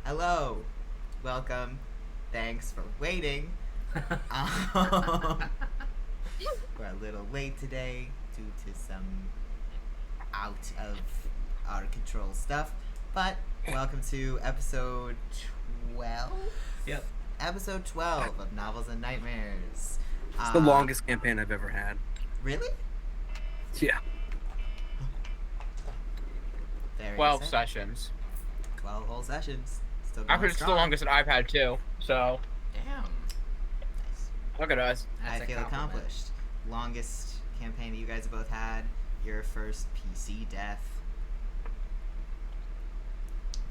Hello, welcome, thanks for waiting. Um, we're a little late today due to some out of our control stuff, but welcome to episode 12? Yep. Episode 12 of Novels and Nightmares. It's the longest campaign I've ever had. Really? Yeah. Very 12 exciting. sessions. 12 whole sessions. Still I going heard it's the strong. longest that I've had too. So Damn. Nice. look at us. That's I a feel compliment. accomplished. Longest campaign that you guys have both had. Your first PC death.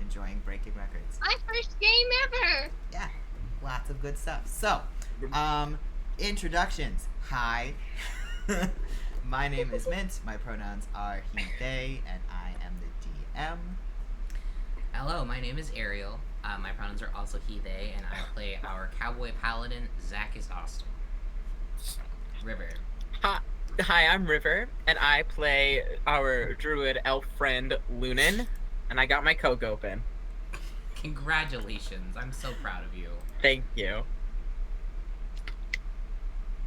Enjoying breaking records. My first game ever. Yeah, lots of good stuff. So, introductions. Hi. My name is Mint. My pronouns are he, they, and I am the DM. Hello, my name is Ariel. My pronouns are also he, they, and I play our cowboy paladin, Zakkas Austem. River. Hi, I'm River, and I play our druid elf friend Lunan, and I got my Coke open. Congratulations. I'm so proud of you. Thank you.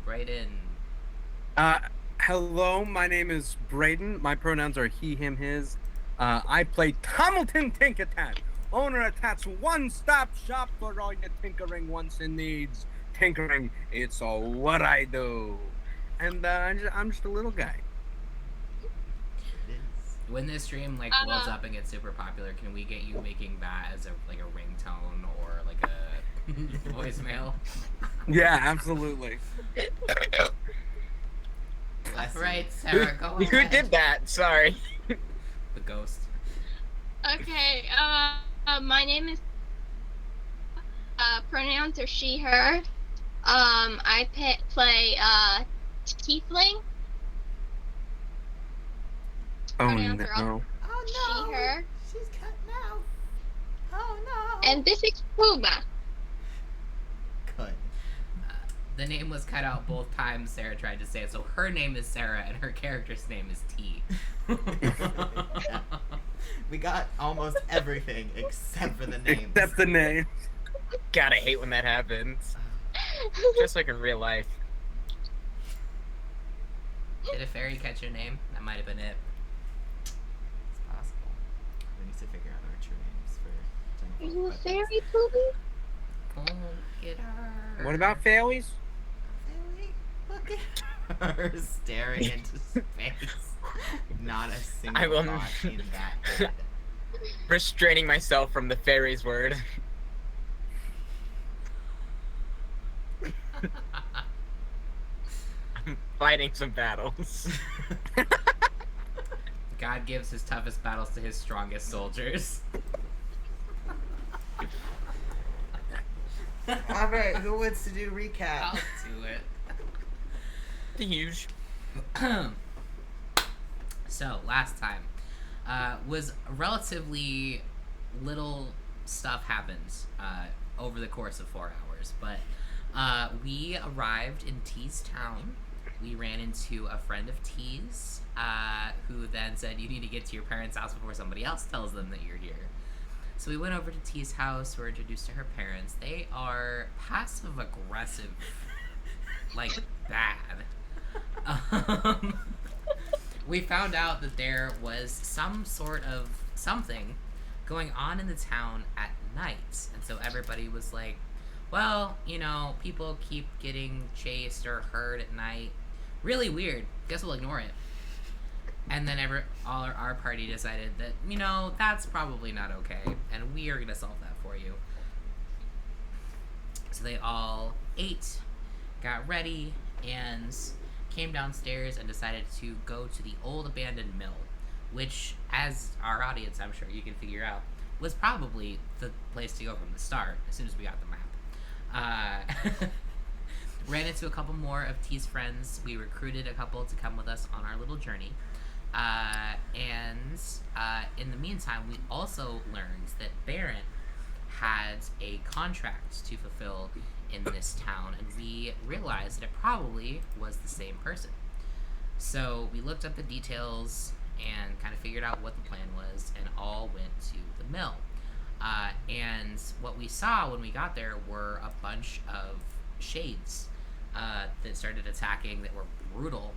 Braeden. Hello, my name is Braeden. My pronouns are he, him, his. I play Tomalton, TinkerTat, owner of Tat's one-stop shop for all your tinkering wants and needs. Tinkering, it's all what I do. And I'm just a little guy. It is. When this stream blows up and gets super popular, can we get you making that as a ringtone or a voicemail? Yeah, absolutely. Bless you. Right, Sarah, go Who ahead. did that? Sorry. The ghost. Okay. My name is. Pronouns are she, her. I play tiefling. Oh Pronouns are all no. Oh she, her. She's cutting out. Oh no. And this is Puma. Good. The name was cut out both times Sarah tried to say it, so her name is Sarah and her character's name is T. We got almost everything except for the names. Except the name. God, I hate when that happens. Just like in real life. Did a fairy catch your name? That might have been it. It's possible. We need to figure out our true names for Are Jennifer. you a but fairy, Pooby? Oh, get her. What about fairies? Fairy? Look at her staring into space. Not a single I will- thought in that head. Restraining myself from the fairies word. I'm fighting some battles. God gives his toughest battles to his strongest soldiers. Alright, who wants to do recap? I'll do it. The huge. So, last time was relatively little stuff happens over the course of 4 hours, but we arrived in T's town. We ran into a friend of T's who then said, you need to get to your parents' house before somebody else tells them that you're here. So we went over to T's house, we were introduced to her parents. They are passive-aggressive, bad. We found out that there was some sort of something going on in the town at night. And so everybody was like, well, people keep getting chased or hurt at night. Really weird. Guess we'll ignore it. And then all our party decided that, that's probably not okay. And we are going to solve that for you. So they all ate, got ready, and came downstairs and decided to go to the old abandoned mill, which, as our audience, I'm sure you can figure out, was probably the place to go from the start as soon as we got the map. Ran into a couple more of T's friends. We recruited a couple to come with us on our little journey. And in the meantime, we also learned that Baron had a contract to fulfill in this town, and we realized that it probably was the same person. So we looked up the details and kind of figured out what the plan was, and all went to the mill. And what we saw when we got there were a bunch of shades that started attacking that were brutal.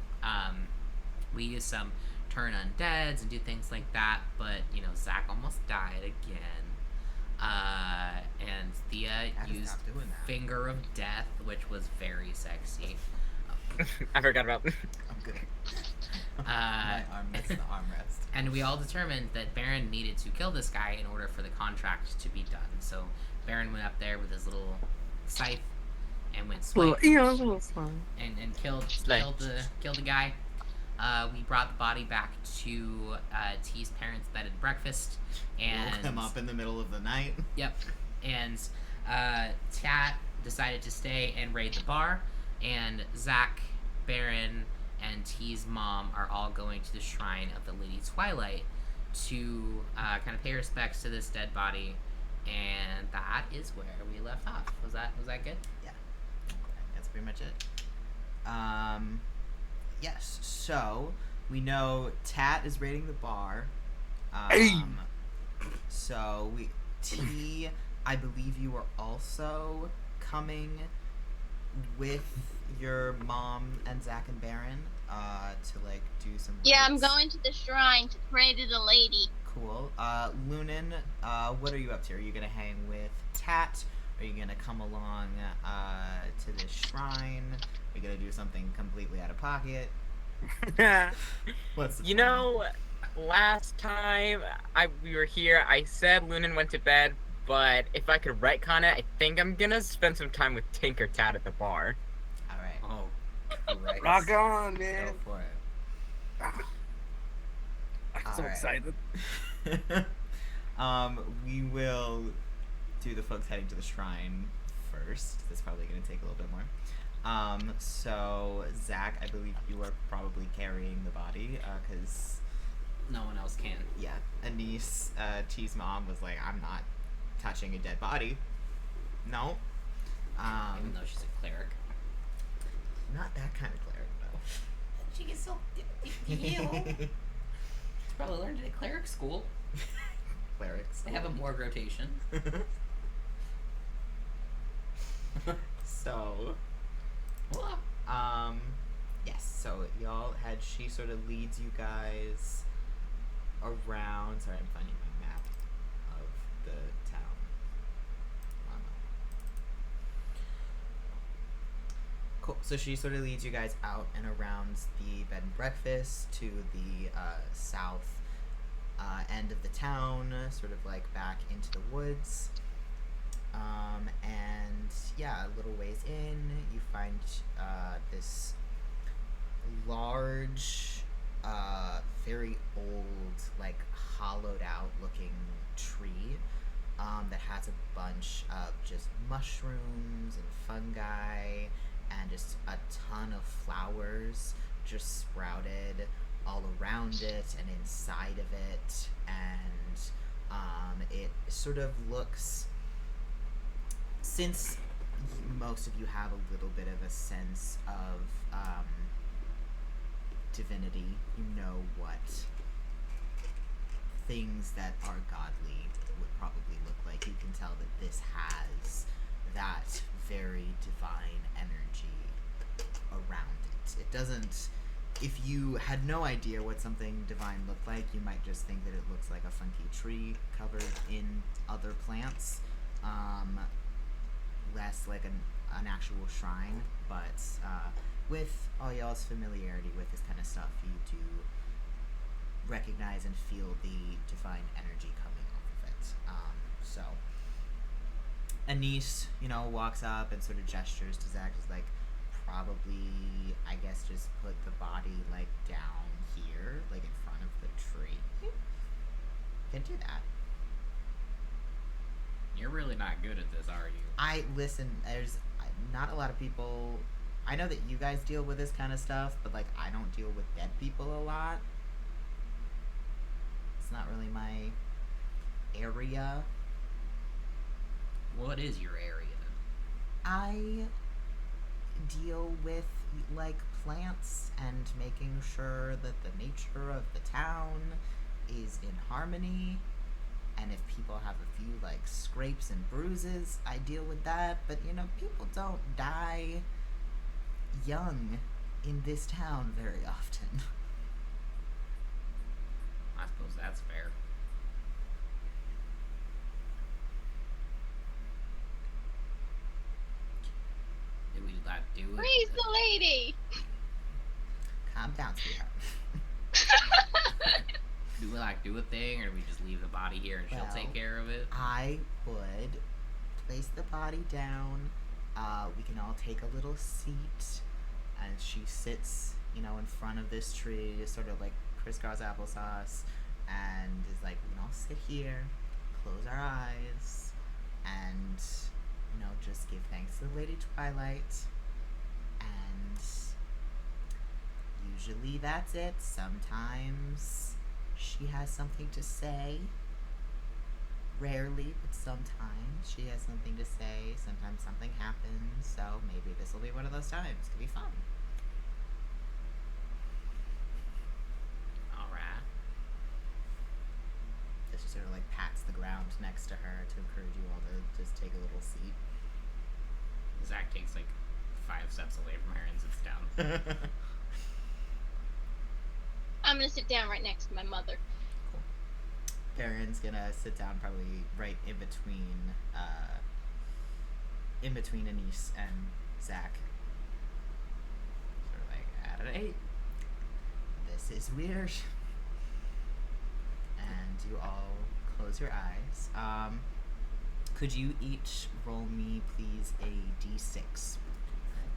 We used some turn undeads and do things like that, but Zach almost died again. And Thea Gotta used stop doing that. Finger of Death, which was very sexy. I forgot about. I'm good. My armrest, the armrest. And we all determined that Baron needed to kill this guy in order for the contract to be done. So Baron went up there with his little scythe and went swipe and killed the guy. We brought the body back to T's parents' bed and breakfast, and Woke them up in the middle of the night. Yep. And Tat decided to stay and raid the bar, and Zach, Baron, and T's mom are all going to the shrine of the Lady Twilight to kind of pay respects to this dead body, and that is where we left off. Was that good? Yeah. That's pretty much it. Yes. So we know Tat is raiding the bar. So T, I believe you are also coming with your mom and Zach and Baron to like do some. Yeah, I'm rites. going to the shrine to pray to the lady. Cool. Lunan, what are you up to? Are you gonna hang with Tat? Are you gonna come along to this shrine? Are you gonna do something completely out of pocket? What's the plan? Last time we were here, I said Lunan went to bed, but if I could retcon it, I think I'm gonna spend some time with TinkerTat at the bar. All right. Oh, Christ. Rock on, Go man. for it. I'm so Alright. excited. We will do the folks heading to the shrine first. That's probably going to take a little bit more. So Zach, I believe you are probably carrying the body, because No one else can. yeah, Anise, T's mom was like, "I'm not touching a dead body." No. Even though she's a cleric. Not that kind of cleric She can still heal. though. She's probably learned it at cleric school. Clerics. They have a morgue rotation. So, yes, so y'all she sort of leads you guys around. Sorry, I'm finding my map of the town. Cool. So she sort of leads you guys out and around the bed and breakfast to the south end of the town, sort of like back into the woods. And yeah, a little ways in, you find this large, very old, like hollowed out looking tree that has a bunch of just mushrooms and fungi and just a ton of flowers just sprouted all around it and inside of it, and it sort of looks, since most of you have a little bit of a sense of divinity, you know what things that are godly would probably look like. You can tell that this has that very divine energy around it. It doesn't, if you had no idea what something divine looked like, you might just think that it looks like a funky tree covered in other plants. Less like an actual shrine, but with all y'all's familiarity with this kind of stuff, you do recognize and feel the divine energy coming off of it. So Anise, walks up and sort of gestures to Zach, is like, probably, I guess, just put the body like down here, like in front of the tree. Can do that. You're really not good at this, are you? Listen, there's not a lot of people. I know that you guys deal with this kind of stuff, but like I don't deal with dead people a lot. It's not really my area. What is your area? I deal with like plants and making sure that the nature of the town is in harmony And if people have a few like scrapes and bruises, I deal with that. But people don't die young in this town very often. I suppose that's fair. Did we not do it? Praise the lady! Calm down, sweetheart. Do we do a thing, or do we just leave the body here and she'll take care of it? I would place the body down. We can all take a little seat, and she sits, in front of this tree, just sort of like crisscross applesauce, and is like, we can all sit here, close our eyes, and just give thanks to the Lady Twilight. And usually that's it. Sometimes she has something to say. Rarely, but sometimes she has something to say. Sometimes something happens. So maybe this will be one of those times. It could be fun. Alright. She sort of pats the ground next to her to encourage you all to just take a little seat. Zach takes 5 steps away from her and sits down. I'm gonna sit down right next to my mother. Cool. Farron's gonna sit down probably right in between Anise and Zach. Sort of at an 8. This is weird. And you all close your eyes. Could you each roll me, please, a d6?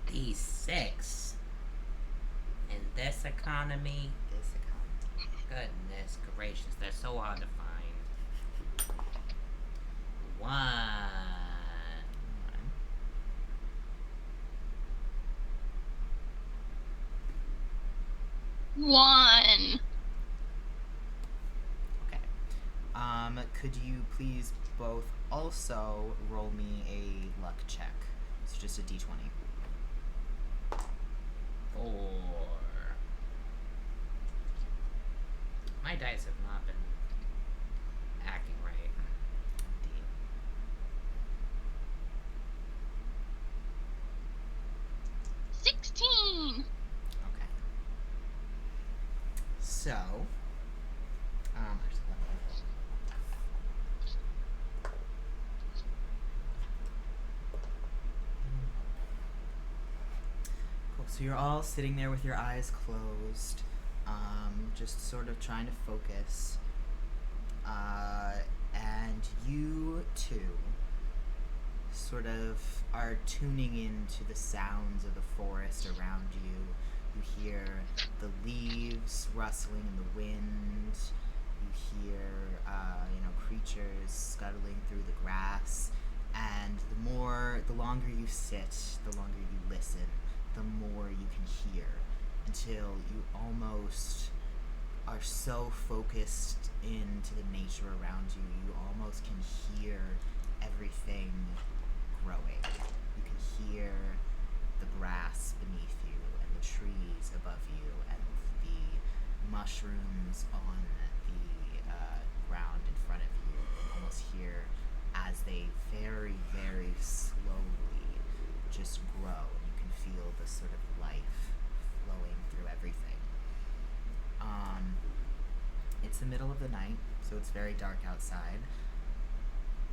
D6. In this economy? Goodness gracious, they're so hard to find. 1. 1. Okay. Could you please both also roll me a luck check? It's just a d20. 4. My dice have not been acting right. Indeed. 16. Okay. So, actually, let me cool. So you're all sitting there with your eyes closed, just sort of trying to focus, and you two sort of are tuning into the sounds of the forest around you. You hear the leaves rustling in the wind. You hear, creatures scuttling through the grass. And the longer you sit, the longer you listen, the more you can hear, until you almost are so focused into the nature around you, you almost can hear everything growing. You can hear the grass beneath you, and the trees above you, and the mushrooms on the ground in front of you. You can almost hear as they very, very slowly just grow. You can feel the sort of life flowing through everything. It's the middle of the night, so it's very dark outside,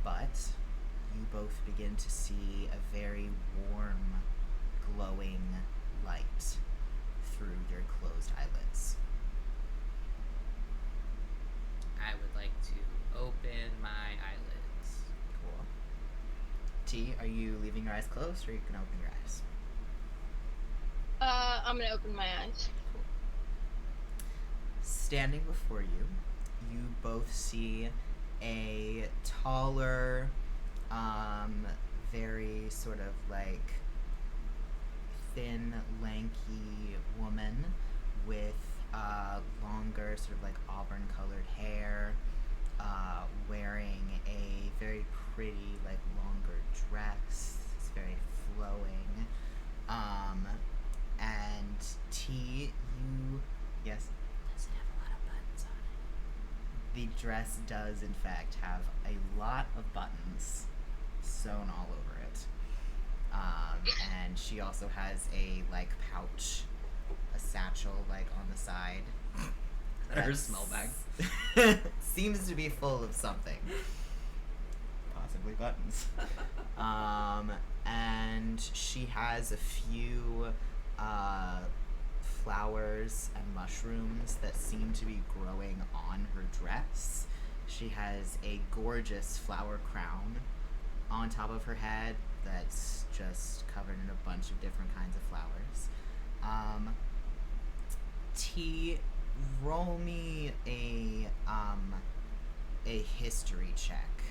but you both begin to see a very warm, glowing light through your closed eyelids. I would like to open my eyelids. Cool. T, are you leaving your eyes closed, or you can open your eyes? I'm gonna open my eyes. Cool. Standing before you, you both see a taller, very sort of thin, lanky woman with longer, sort of auburn-colored hair, wearing a very pretty, longer dress. It's very flowing. And T, you... Yes? Does it have a lot of buttons on it? the dress does, in fact, have a lot of buttons sewn all over it. And she also has a, like, pouch, a satchel, like, on the side. Her smell bag. Seems to be full of something. Possibly buttons. And she has a few flowers and mushrooms that seem to be growing on her dress. She has a gorgeous flower crown on top of her head that's just covered in a bunch of different kinds of flowers. T, roll me a history check.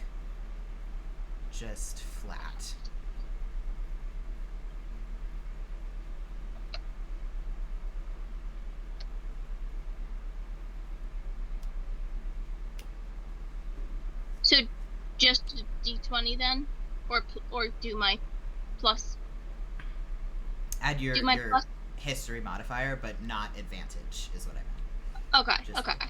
Just flat. So, just D20 then, or do my plus? Add your Do my plus? history modifier, but not advantage, is what I meant. Okay. Just Okay.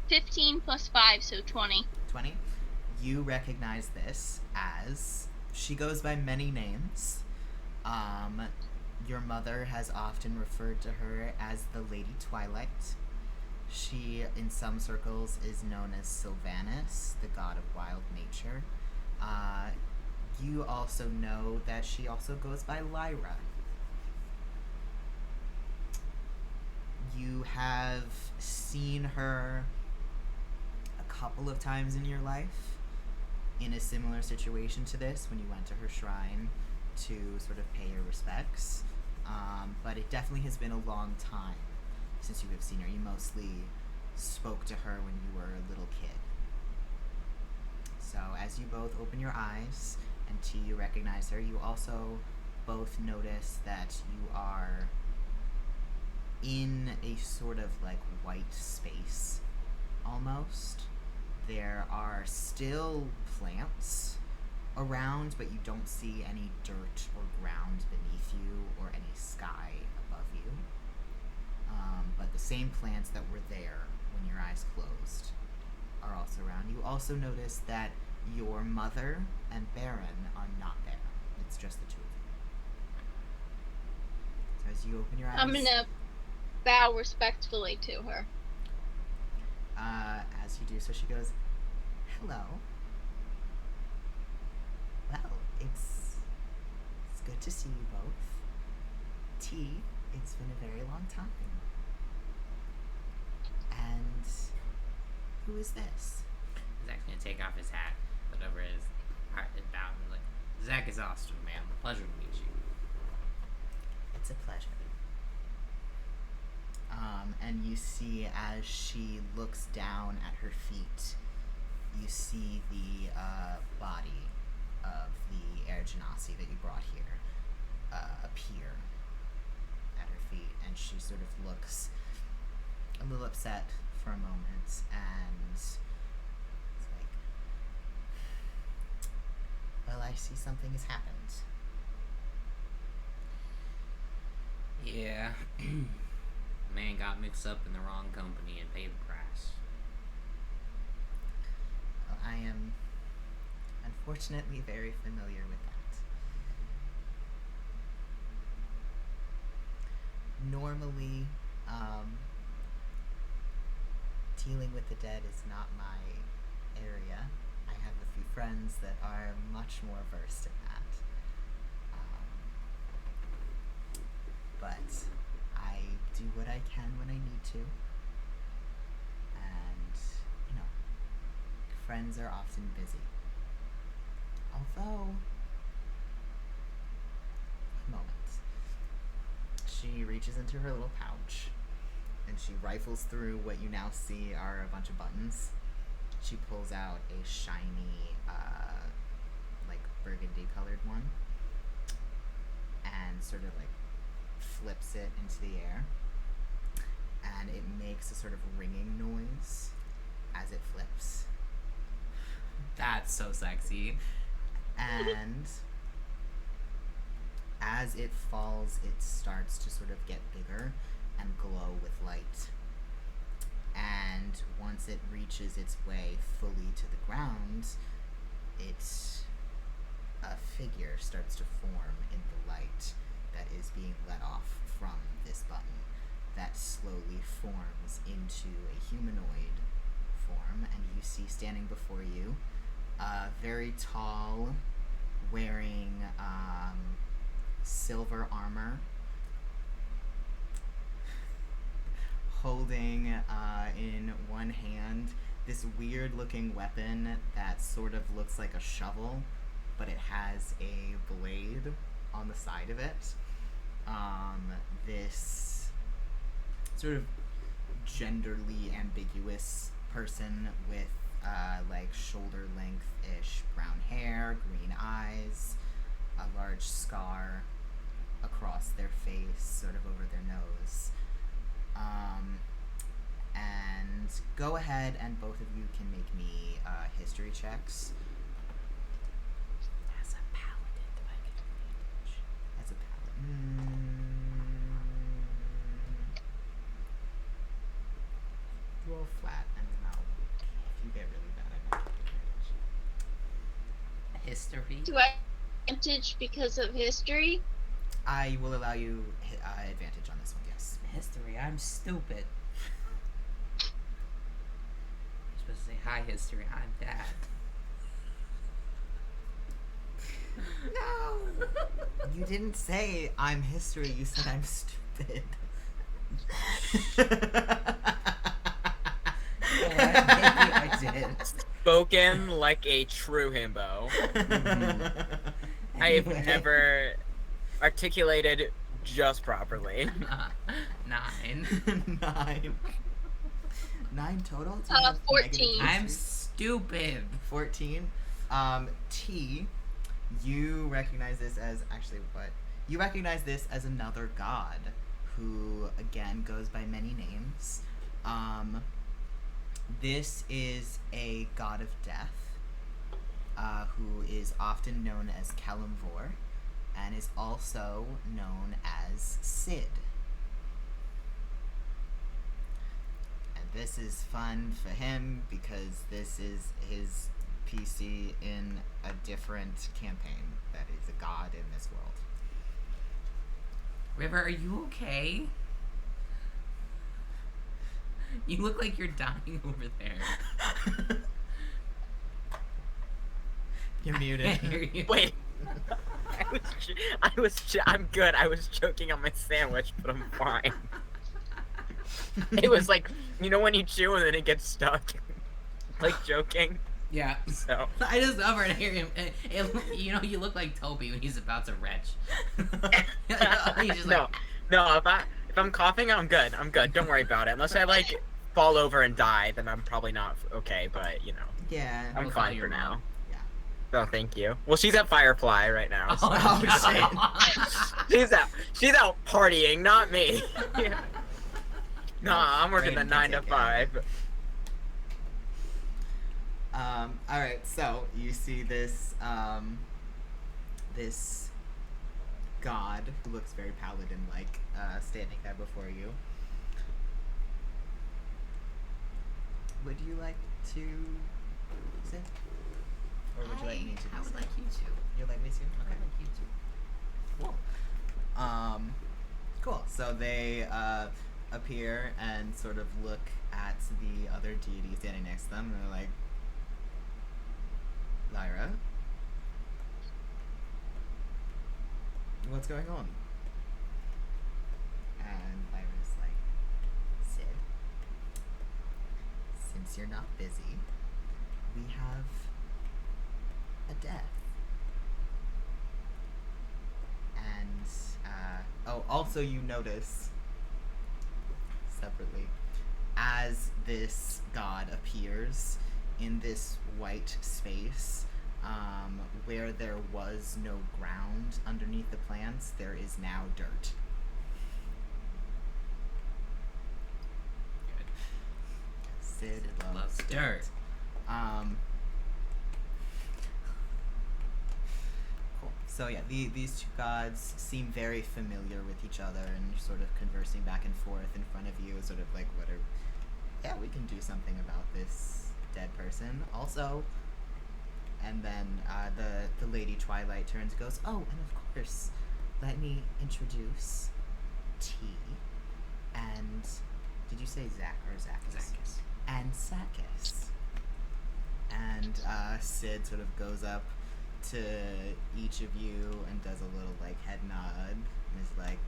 15 plus 5, so 20. 20. You recognize this as she goes by many names. Your mother has often referred to her as the Lady Twilight. She, in some circles, is known as Sylvanus, the god of wild nature. You also know that she also goes by Lyra. You have seen her a couple of times in your life in a similar situation to this when you went to her shrine to sort of pay your respects. But it definitely has been a long time since you have seen her. You mostly spoke to her when you were a little kid. So as you both open your eyes and T, you recognize her, you also both notice that you are in a sort of like white space almost. There are still plants around, but you don't see any dirt or ground beneath you or any sky above you. But the same plants that were there when your eyes closed are also around. You also notice that your mother and Baron are not there. It's just the two of you. So as you open your eyes, I'm gonna bow respectfully to her. as you do so, she goes, "Hello. Well, it's good to see you both. T, it's been a very long time. And who is this?" Zach's gonna take off his hat, put over his heart, his bow, and be like, Zakkas Austem, ma'am. Pleasure to meet you. It's a pleasure. And you see as she looks down at her feet, you see the body of the Air Genasi that you brought here appear at her feet, and she sort of looks a little upset for a moment, and it's like, "Well, I see something has happened." Yeah. Man got mixed up in the wrong company and paid the price. Well, I am unfortunately very familiar with that. Normally, dealing with the dead is not my area. I have a few friends that are much more versed in that. But I do what I can when I need to. And, friends are often busy. Although, one moment. She reaches into her little pouch and she rifles through what you now see are a bunch of buttons. She pulls out a shiny, like burgundy colored one and sort of like flips it into the air, and it makes a sort of ringing noise as it flips. That's so sexy. And as it falls, it starts to sort of get bigger and glow with light. And once it reaches its way fully to the ground, a figure starts to form in the light that is being let off from this button, that slowly forms into a humanoid form, and you see standing before you, very tall, wearing silver armor, holding in one hand this weird looking weapon that sort of looks like a shovel, but it has a blade on the side of it. This sort of genderly ambiguous person with like shoulder length-ish brown hair, green eyes, a large scar across their face, sort of over their nose. And go ahead and both of you can make me history checks. As a paladin, do I get advantage? As a paladin. Roll flat, and then if you get really bad, I might give you History. Do I advantage because of history? advantage. I will allow you advantage on this one, yes. History. I'm stupid. You're supposed to say hi, history. I'm dad. No! You didn't say I'm history, you said I'm stupid. I did. Spoken like a true himbo. I have never articulated just properly. 9. 9. 9 total? 14. I'm stupid. 14. T, you recognize this as you recognize this as another god who again goes by many names. This is a god of death, who is often known as Kalimvor, and is also known as Sid. And this is fun for him because this is his PC in a different campaign that is a god in this world. River, are you okay? You look like you're dying over there. You're I muted. hear you. Wait. I'm good. I was choking on my sandwich, but I'm fine. It was like, you know when you chew and then it gets stuck? Like joking. Yeah. So. I just over and hear him. You know, you look like Toby when he's about to retch. He's just like, No, if I'm coughing, I'm good. I'm good. Don't worry about it. Unless I like fall over and die, then I'm probably not okay. But you know, Yeah. I'm We'll fine call your for now. mom. Oh, thank you. Well, she's at Firefly right now. So. Oh, She's out partying, not me. Yeah. Nah, I'm working the Braeden 9 to can take 5. Alright, so you see this, this god who looks very paladin-like, standing there before you. Would you like to sit? Or would you like me to? I would like you to. You'd like me to? I Okay. would like you to. Cool. Cool. So they appear and sort of look at the other deity standing next to them, and they're like, Lyra, what's going on? And Lyra's like, Sid, since you're not busy, we have a death. And, also you notice, separately, as this god appears in this white space, where there was no ground underneath the plants, there is now dirt. Good. Sid loves Loves dirt. Cool. So yeah, these two gods seem very familiar with each other and you're sort of conversing back and forth in front of you, sort of like, what are... Yeah, we can do something about this dead person. Also, and then the Lady Twilight turns and goes, oh, and of course, let me introduce T and... Did you say Zach or Zakkas? Zakkas. And Zakkas. And Sid sort of goes up to each of you and does a little like head nod and is like,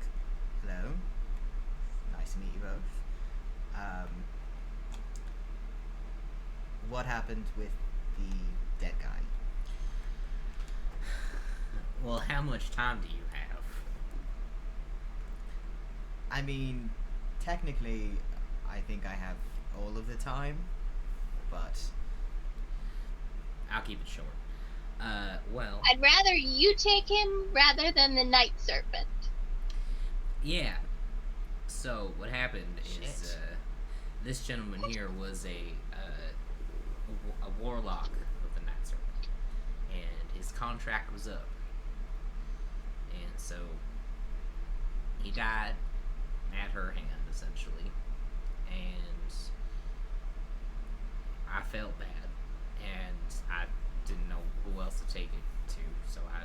hello, nice to meet you both. What happened with the dead guy? Well, how much time do you have? I mean, technically, I think I have all of the time, but... I'll keep it short. Well, I'd rather you take him rather than the night serpent. yeah. So what happened is Shit. this gentleman here was a warlock of the Night Serpent, and his contract was up, and so he died at her hand essentially, and I felt bad, and I didn't know who else to take it to, so I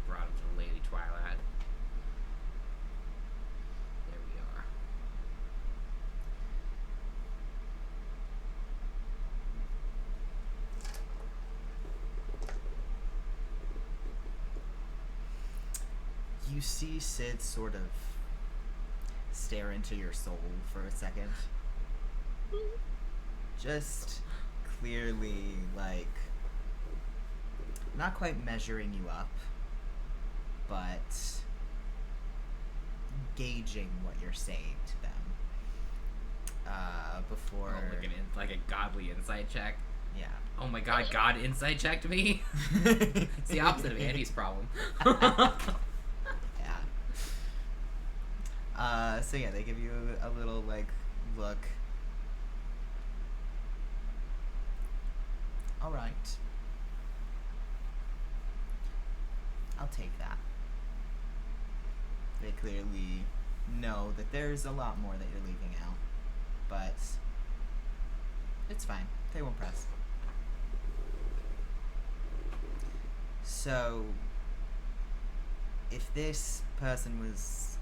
brought him to the Lady Twilight. There we are. You see Sid sort of stare into your soul for a second. Just clearly, like, not quite measuring you up, but gauging what you're saying to them. Before... Oh, like a godly insight check. Yeah. Oh my god, God insight checked me? It's the opposite of Andy's problem. Yeah. So yeah, they give you a little, like, look. Alright. I'll take that. They clearly know that there's a lot more that you're leaving out. But it's fine. They won't press. So, if this person was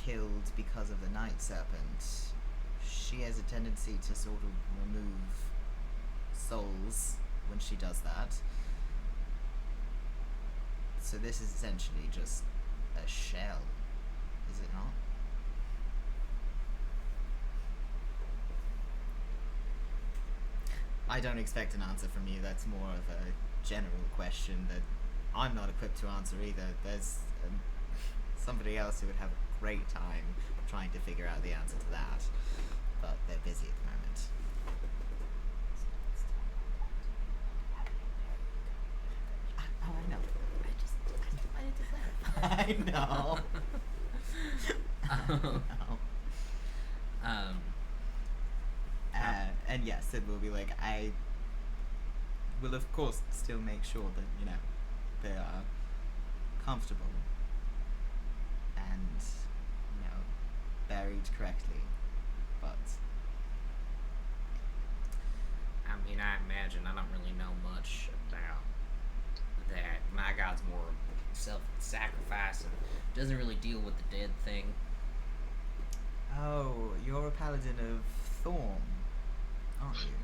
killed because of the Night Serpent, she has a tendency to sort of remove souls when she does that. So this is essentially just a shell, is it not? I don't expect an answer from you. That's more of a general question that I'm not equipped to answer either. There's somebody else who would have a great time trying to figure out the answer to that, but they're busy at the moment. Oh, I know. I wanted to clarify. I know. And yes, Sid will be like, I will of course still make sure that, you know, they are comfortable and, you know, buried correctly, but... I mean, I imagine I don't really know much about that. My god's more self-sacrifice and doesn't really deal with the dead thing. Oh, you're a paladin of Thorn, aren't you?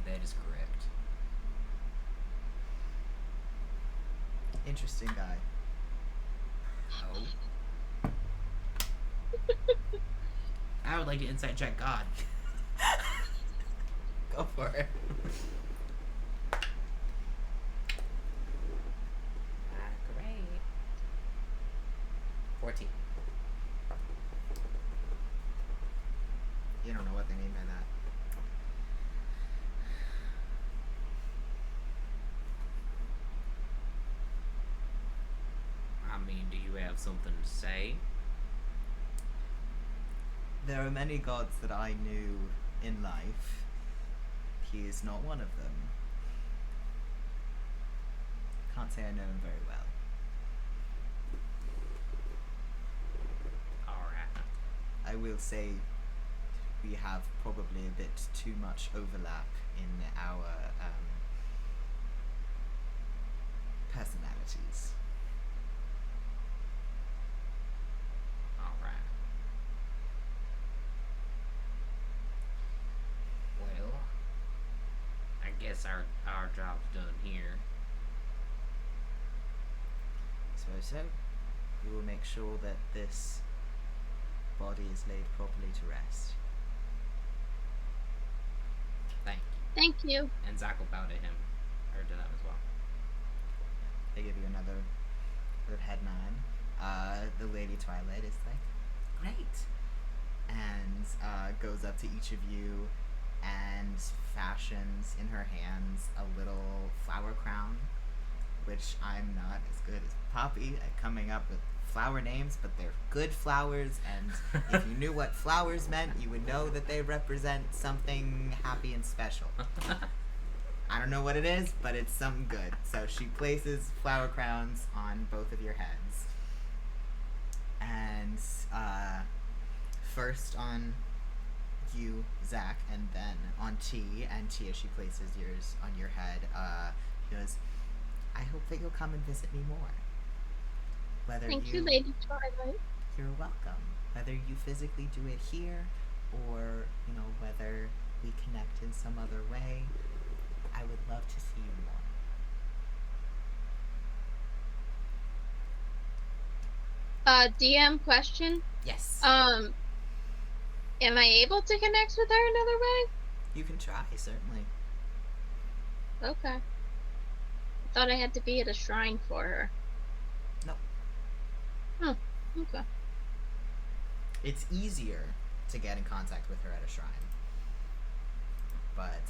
That is correct. Interesting guy. Oh. I would like to insight check God. Go for it. Great. 14. You don't know what they mean by that. I mean, do you have something to say? There are many gods that I knew in life. He is not one of them. can't say I know him very well. Alright. I will say we have probably a bit too much overlap in our personalities. Alright. Well, I guess our job's done here. So, we will make sure that this body is laid properly to rest. Thank you. Thank you. And Zach will bow to him, or to them as well. They give you another sort of head nod. The Lady Twilight is like, great, and goes up to each of you and fashions in her hands a little flower crown, which I'm not as good as Poppy at coming up with flower names, but they're good flowers, and if you knew what flowers meant, you would know that they represent something happy and special. I don't know what it is, but it's something good. So she places flower crowns on both of your heads. And first on you, Zach, and then on T, and T, as she places yours on your head, she goes, I hope that you'll come and visit me more. Thank you, Lady Twilight. You're welcome. Whether you physically do it here, or, whether we connect in some other way, I would love to see you more. DM question. Yes. Am I able to connect with her another way? You can try, certainly. Okay. I thought I had to be at a shrine for her. No. Oh, okay. It's easier to get in contact with her at a shrine. But,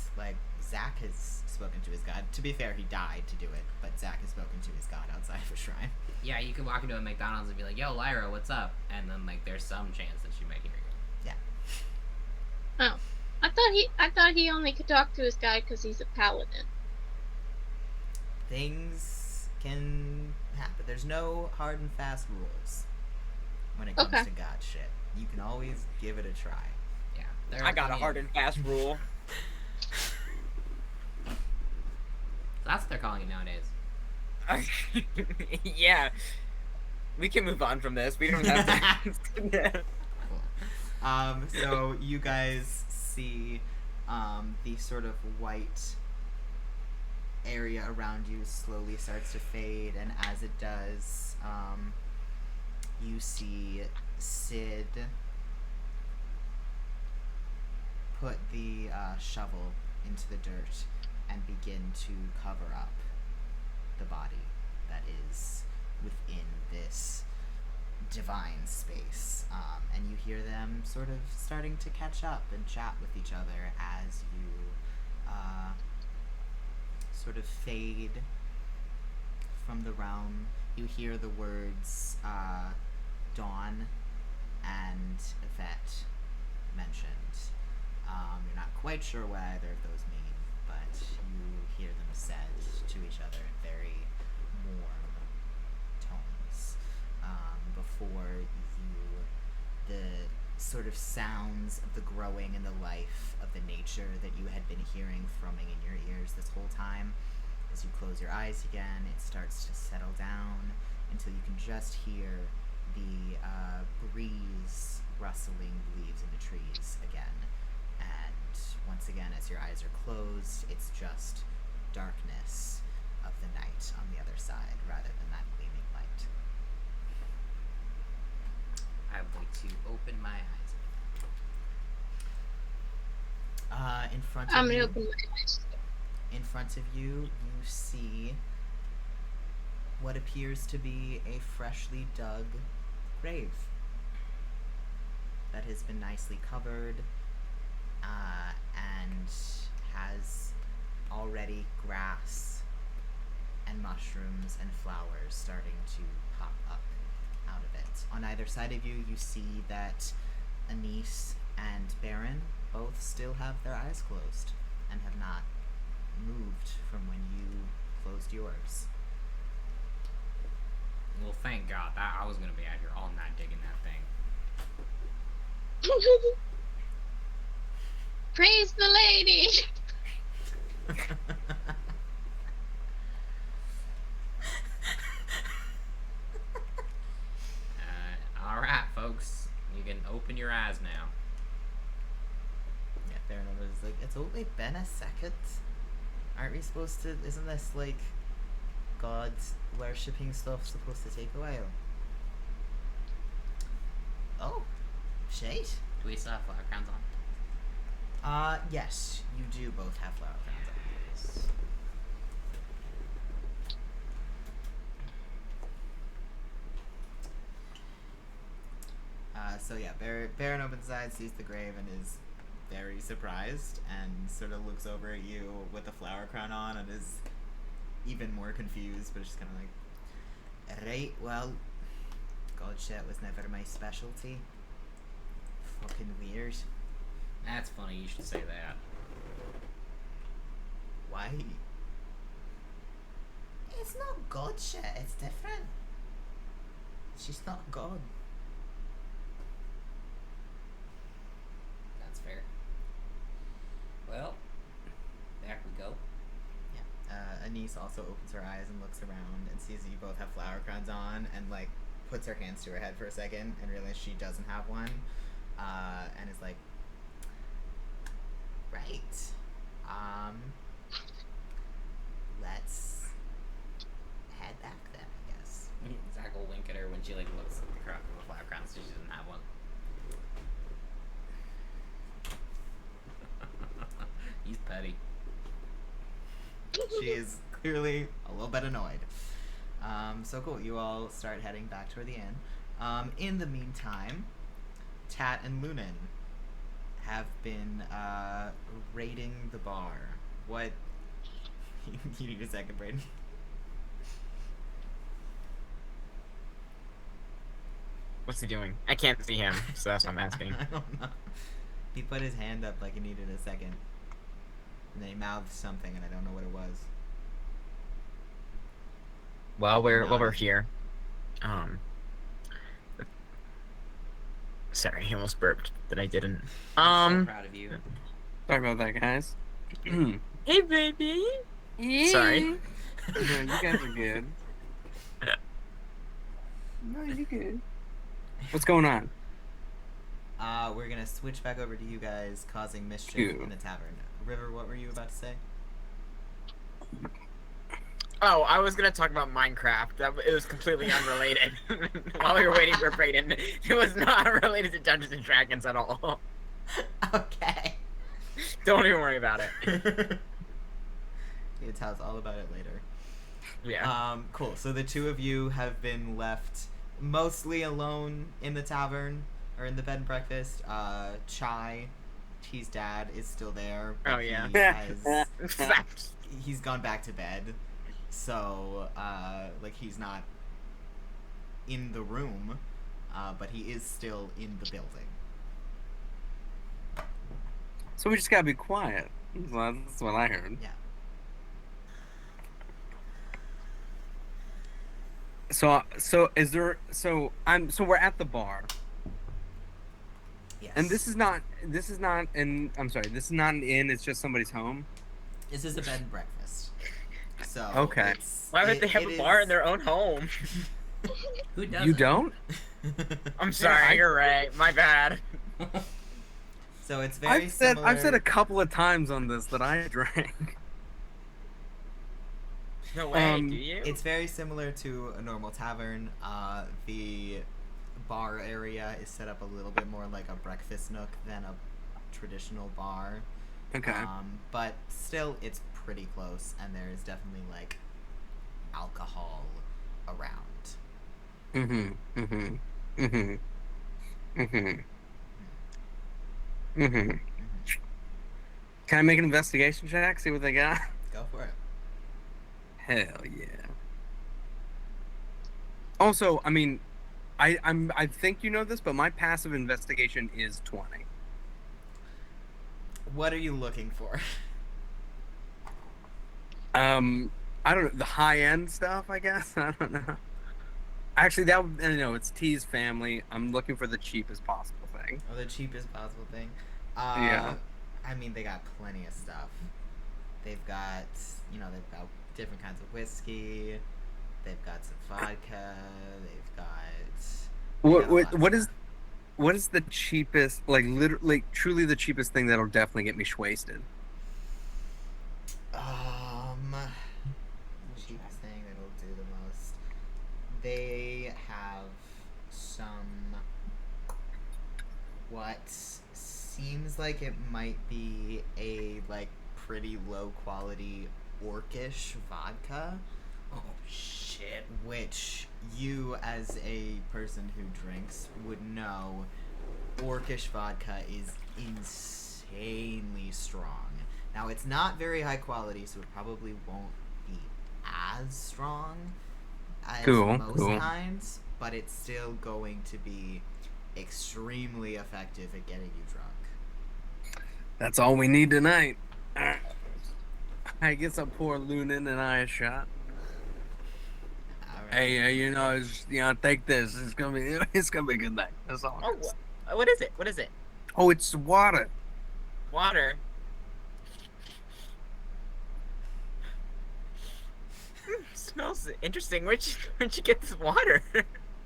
Zach has spoken to his god. To be fair, he died to do it, but Zach has spoken to his god outside of a shrine. Yeah, you can walk into a McDonald's and be like, yo, Lyra, what's up? And then, there's some chance that she might hear you. Yeah. Oh. I thought he only could talk to his guy because he's a paladin. Things can happen. There's no hard and fast rules when it comes to god shit. You can always give it a try. Yeah. I got a hard and fast rule. That's what they're calling it nowadays. Yeah. We can move on from this. We don't have to. Cool. So you guys see the sort of white area around you slowly starts to fade, and as it does, you see Sid put the shovel into the dirt and begin to cover up the body that is within this divine space. And you hear them sort of starting to catch up and chat with each other as you sort of fade from the realm. You hear the words Dawn and Yvette mentioned. You're not quite sure what either of those mean, but you hear them said to each other in very warm tones. Before the sort of sounds of the growing and the life of the nature that you had been hearing thrumming in your ears this whole time, as you close your eyes again, it starts to settle down until you can just hear the breeze rustling leaves in the trees again. And once again, as your eyes are closed, it's just darkness of the night on the other side rather than that gleaming light. I'm going to open my eyes. In front I'm of gonna you, open my eyes. in front of you, you see what appears to be a freshly dug grave that has been nicely covered and has already grass and mushrooms and flowers starting to pop up out of it. On either side of you, you see that Anise and Baron both still have their eyes closed and have not moved from when you closed yours. Well, thank God. That I was gonna be out here all night digging that thing. Praise the lady. All right, folks. You can open your eyes now. Yeah, fair enough. It's like, it's only been a second. Aren't we supposed to? Isn't this like God worshipping stuff supposed to take a while? Oh, shade. Do we still have flower crowns on? Yes, you do both have flower crowns on. Yes. So yeah, Baron opens his eyes, sees the grave, and is very surprised, and sort of looks over at you with the flower crown on, and is even more confused, but it's just kind of like, right, well, God shit was never my specialty. Fucking weird. That's funny. You should say that. Why? It's not God shit, it's different. She's not God. That's fair. Well, back we go. Yeah. Anise also opens her eyes and looks around and sees that you both have flower crowns on, and like puts her hands to her head for a second and realizes she doesn't have one, and is like, right, let's head back then, I guess. Zach will wink at her when she like looks at the flower crown, so she doesn't have one. He's petty. She is clearly a little bit annoyed. So cool. You all start heading back toward the inn. In the meantime, Tat and Lunan have been raiding the bar. What? You need a second, Braeden. What's he doing? I can't see him, so that's what I'm asking. I don't know. He put his hand up like he needed a second. And then he mouthed something, and I don't know what it was. While we're here, sorry, I almost burped that I didn't. I'm so proud of you. Sorry about that, guys. Hey, baby. Sorry. No, you guys are good. No, you good. What's going on? We're gonna switch back over to you guys causing mischief Ew. in the tavern. River, what were you about to say? Oh, I was gonna talk about Minecraft. It was completely unrelated. While we were waiting for Braeden, it was not related to Dungeons and Dragons at all. Okay. Don't even worry about it. You tell us all about it later. Yeah. Cool. So the two of you have been left mostly alone in the tavern or in the bed and breakfast. Chai, T's dad, is still there. But Oh, yeah. he's gone back to bed. So, like, he's not in the room, but he is still in the building. So we just gotta be quiet. That's what I heard. Yeah. So we're at the bar, Yes. and this is not an inn. It's just somebody's home. This is a bed and breakfast. So Okay. Why would they have a bar in their own home? Who does? You don't? I'm sorry, you're right. My bad. So it's very I've similar. said a couple of times on this that I drank. No way, Um, do you? It's very similar to a normal tavern. The bar area is set up a little bit more like a breakfast nook than a traditional bar. Okay. But still, it's pretty close, and there is definitely like alcohol around. Mm-hmm. Mm-hmm. Mm-hmm. Mm-hmm. Mm-hmm. Can I make an investigation check? See what they got? Go for it. Hell yeah. Also, I mean, I think you know this, but my passive investigation is 20. What are you looking for? I don't know, the high end stuff, I guess. I don't know. Actually, that it's T's family. I'm looking for the cheapest possible thing. Oh, the cheapest possible thing. Yeah. I mean, they got plenty of stuff. They've got different kinds of whiskey. They've got some vodka. They've got. They got a lot of stuff. What is the cheapest, like literally, truly the cheapest thing that'll definitely get me wasted? Cheapest thing that'll do the most. They have some what seems like it might be a like pretty low quality orcish vodka. Oh shit. Which you, as a person who drinks, would know orcish vodka is insanely strong. Now, it's not very high quality, so it probably won't be as strong as most kinds, but it's still going to be extremely effective at getting you drunk. That's all we need tonight. I guess I'll pour Lunan and I a shot. Hey, take this. It's gonna be a good night. That's all. Oh, what is it? What is it? Oh, it's water. Water. Smells interesting. Where'd you get this water?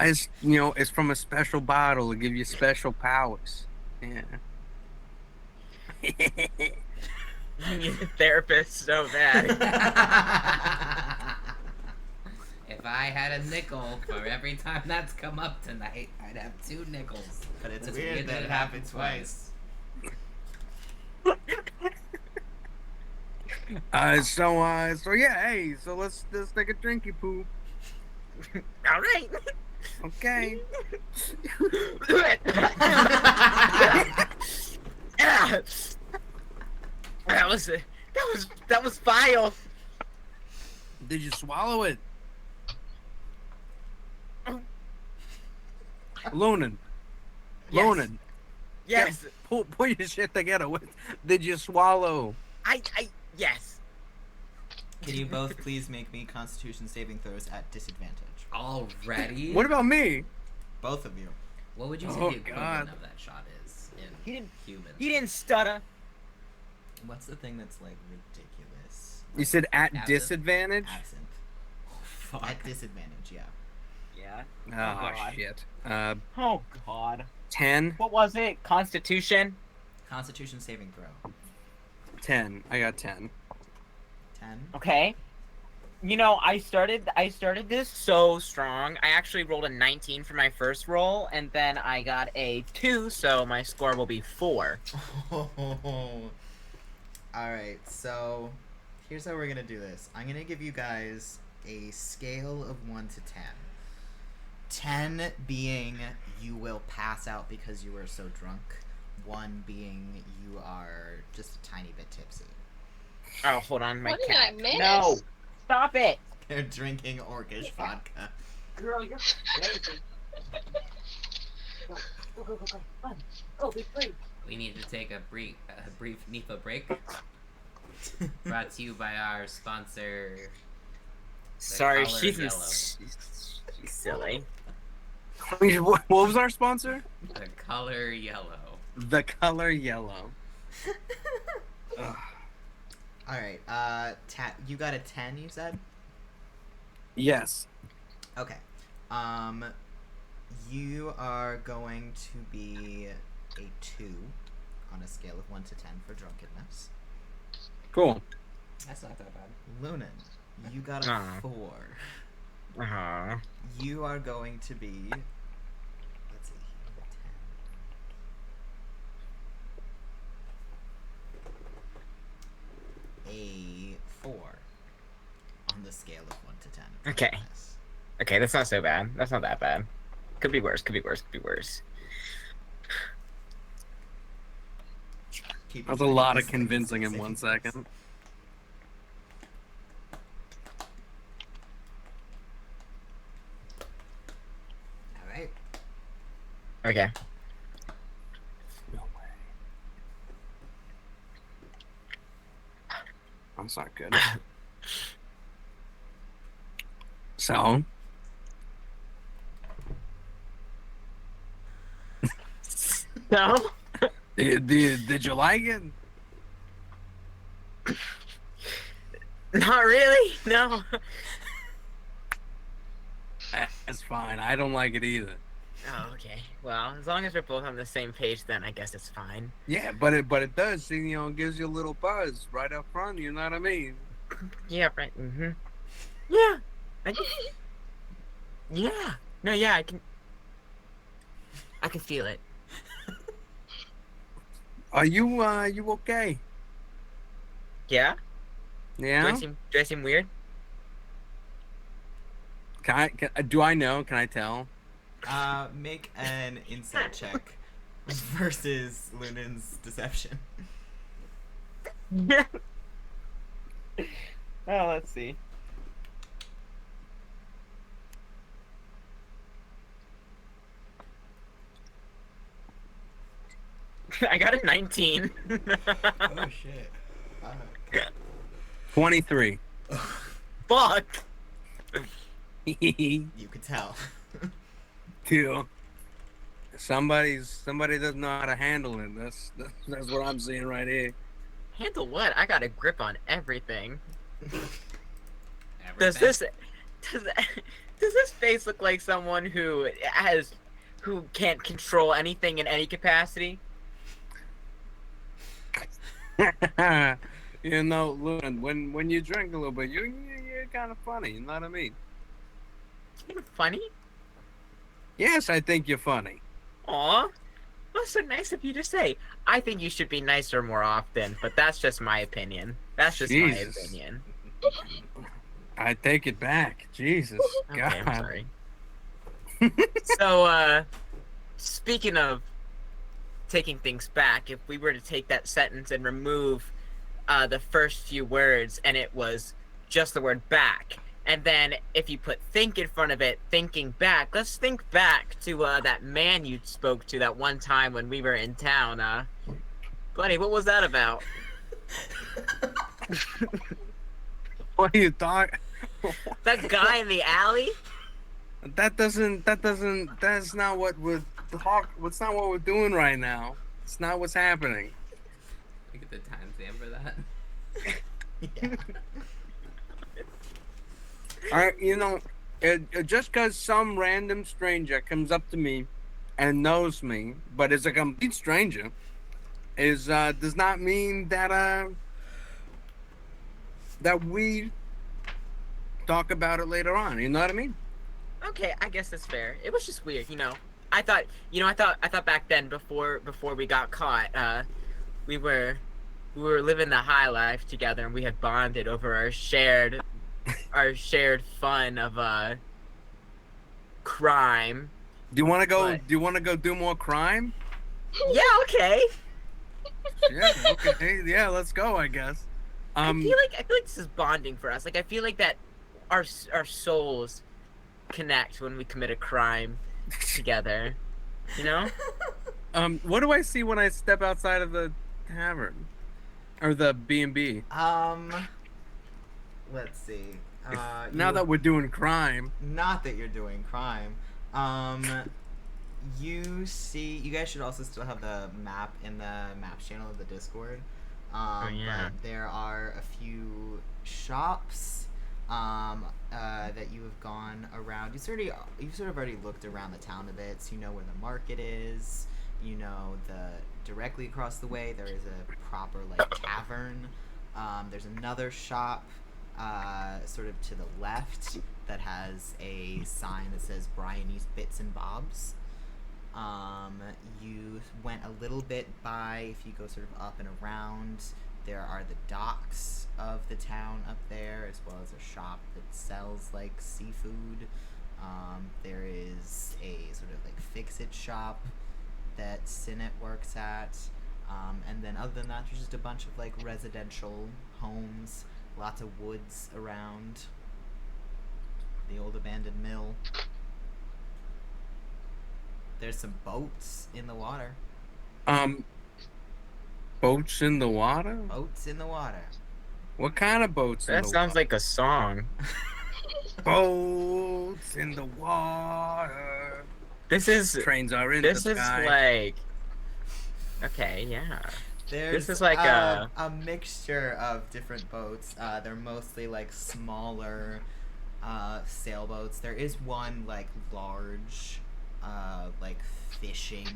It's from a special bottle to give you special powers. Yeah. You need a therapist so bad. If I had a nickel for every time that's come up tonight, I'd have 2 nickels. But it's weird that it happened twice. So yeah, hey, so let's take a drinky poo. All right. Okay. That was vile. Did you swallow it? Lunan. Yes. Lunan. Yes. Pull your shit together. Did you swallow? Yes. Can you both please make me Constitution saving throws at disadvantage? Already? What about me? Both of you. What would you say Oh, the equivalent God. of that shot is in He humans? didn't stutter. What's the thing that's like ridiculous? You said at Absinthe? disadvantage? Absinthe. Fuck. At disadvantage, yeah. Yeah. Oh, God. shit. Oh God. 10? What was it? Constitution. Constitution saving throw. 10. I got 10. 10. Okay. I started this so strong. I actually rolled a 19 for my first roll, and then I got a 2, so my score will be 4. Alright, so here's how we're gonna do this. I'm gonna give you guys a scale of 1 to 10. 10 being you will pass out because you were so drunk. 1 being you are just a tiny bit tipsy. Oh, hold on, my What did cat. I miss? No, stop it. They're drinking orcish vodka. Girl, you're crazy. Go, be free. We need to take a brief NEPA break. Brought to you by our sponsor. Sorry, color she's yellow. she's silly. What was our sponsor? The color yellow. The color yellow. Ugh. Alright, Tat, you got a 10, you said? Yes. Okay. You are going to be a 2 on a scale of 1 to 10 for drunkenness. Cool. That's not that bad. Lunan, you got a 4. Uh-huh. You are going to be... Let's see here, 10. A 4 on the scale of 1 to 10. Okay. drunkenness. Okay, that's not so bad. That's not that bad. Could be worse, could be worse, could be worse. Keep That was a your lot of fingers convincing in saving 1 throws. second. Alright. Okay. No way. That's not good. So, No. Did you like it? Not really. No. That's fine. I don't like it either. Oh, okay. Well, as long as we're both on the same page, then I guess it's fine. Yeah, but it does. See, it gives you a little buzz right up front. You know what I mean? Yeah. Right. Yeah. Yeah. No. Yeah. I can feel it. Are you okay? Yeah. Yeah. Do I seem weird? Do I know? Can I tell? Make an insight check versus Lunan's deception. Oh, let's see. I got a 19. Oh shit. 23. Fuck. You could tell. Two. Somebody doesn't know how to handle it. That's what I'm seeing right here. Handle what? I got a grip on everything. Does Everything. this face look like someone who can't control anything in any capacity? Lunan, when you drink a little bit, you're kind of funny. You know what I mean? Kinda funny? Yes, I think you're funny. Aw, that's so nice of you to say. I think you should be nicer more often, but that's just my opinion. That's just my Jesus. opinion. I take it back. Jesus. Okay, God. I'm sorry. So, speaking of taking things back, if we were to take that sentence and remove the first few words and it was just the word back, and then if you put think in front of it, thinking back, let's think back to that man you spoke to that one time when we were in town. Buddy, what was that about? What are you talking? That guy in the alley? That's not what we're What's not what we're doing right now. It's not what's happening. Look at the timestamp for that. Yeah. Just because some random stranger comes up to me and knows me, but is a complete stranger, does not mean that we talk about it later on. You know what I mean? Okay, I guess that's fair. It was just weird, I thought back then before we got caught, we were living the high life together, and we had bonded over our shared fun of crime. Do you want to go? What? Do you want to go do more crime? Yeah, okay. Yeah. Okay. Yeah. Let's go. I guess. I feel like this is bonding for us. Like, I feel like that our souls connect when we commit a crime together. What do I see when I step outside of the tavern or the B&B? Let's see. Now that we're doing crime. Not that you're doing crime. You see, you guys should also still have the map in the maps channel of the Discord. Yeah. But there are a few shops that you have gone around. You've sort of already looked around the town a bit, so you know where the market is. Directly across the way there is a proper tavern. There's another shop sort of to the left that has a sign that says Bryony's Bits and Bobs. You went a little bit by, if you go sort of up and around, there are the docks of the town up there, as well as a shop that sells seafood. There is a sort of fix-it shop that Sinet works at. And then other than that, there's just a bunch of residential homes, lots of woods around, the old abandoned mill. There's some boats in the water. Boats in the water? Boats in the water. What kind of boats in the That water? sounds like a song. Boats in the water. This is Trains are in the sky. Okay, yeah. There's This is like a mixture of different boats. They're mostly like smaller sailboats. There is one like large, like fishing,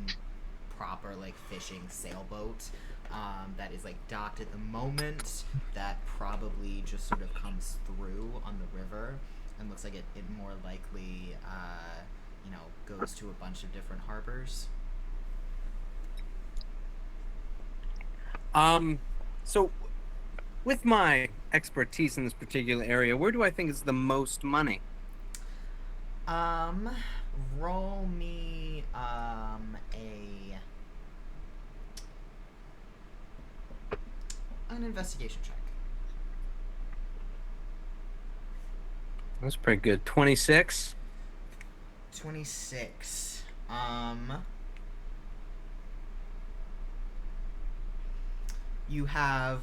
proper like fishing sailboat that is like docked at the moment. That probably just sort of comes through on the river and looks like it more likely, goes to a bunch of different harbors. So with my expertise in this particular area, where do I think is the most money? Roll me an investigation check. That's pretty good. 26. 26. You have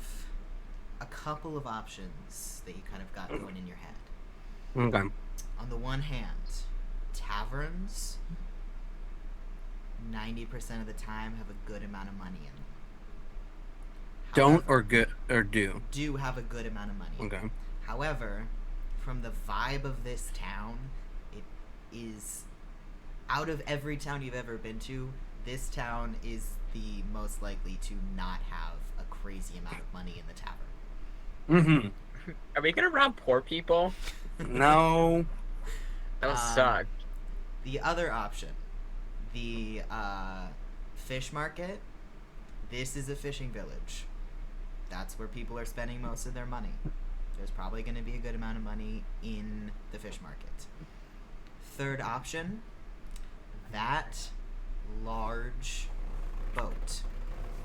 a couple of options that you kind of got going in your head. Okay. On the one hand, taverns 90% of the time have a good amount of money in them. Don't However, or good or do. do have a good amount of money in them. Okay. However, from the vibe of this town, it is, out of every town you've ever been to, this town is the most likely to not have a crazy amount of money in the tavern. Mm-hmm. Are we gonna rob poor people? No. That would suck. The other option, the fish market. This is a fishing village. That's where people are spending most of their money. There's probably going to be a good amount of money in the fish market. Third option, that large boat,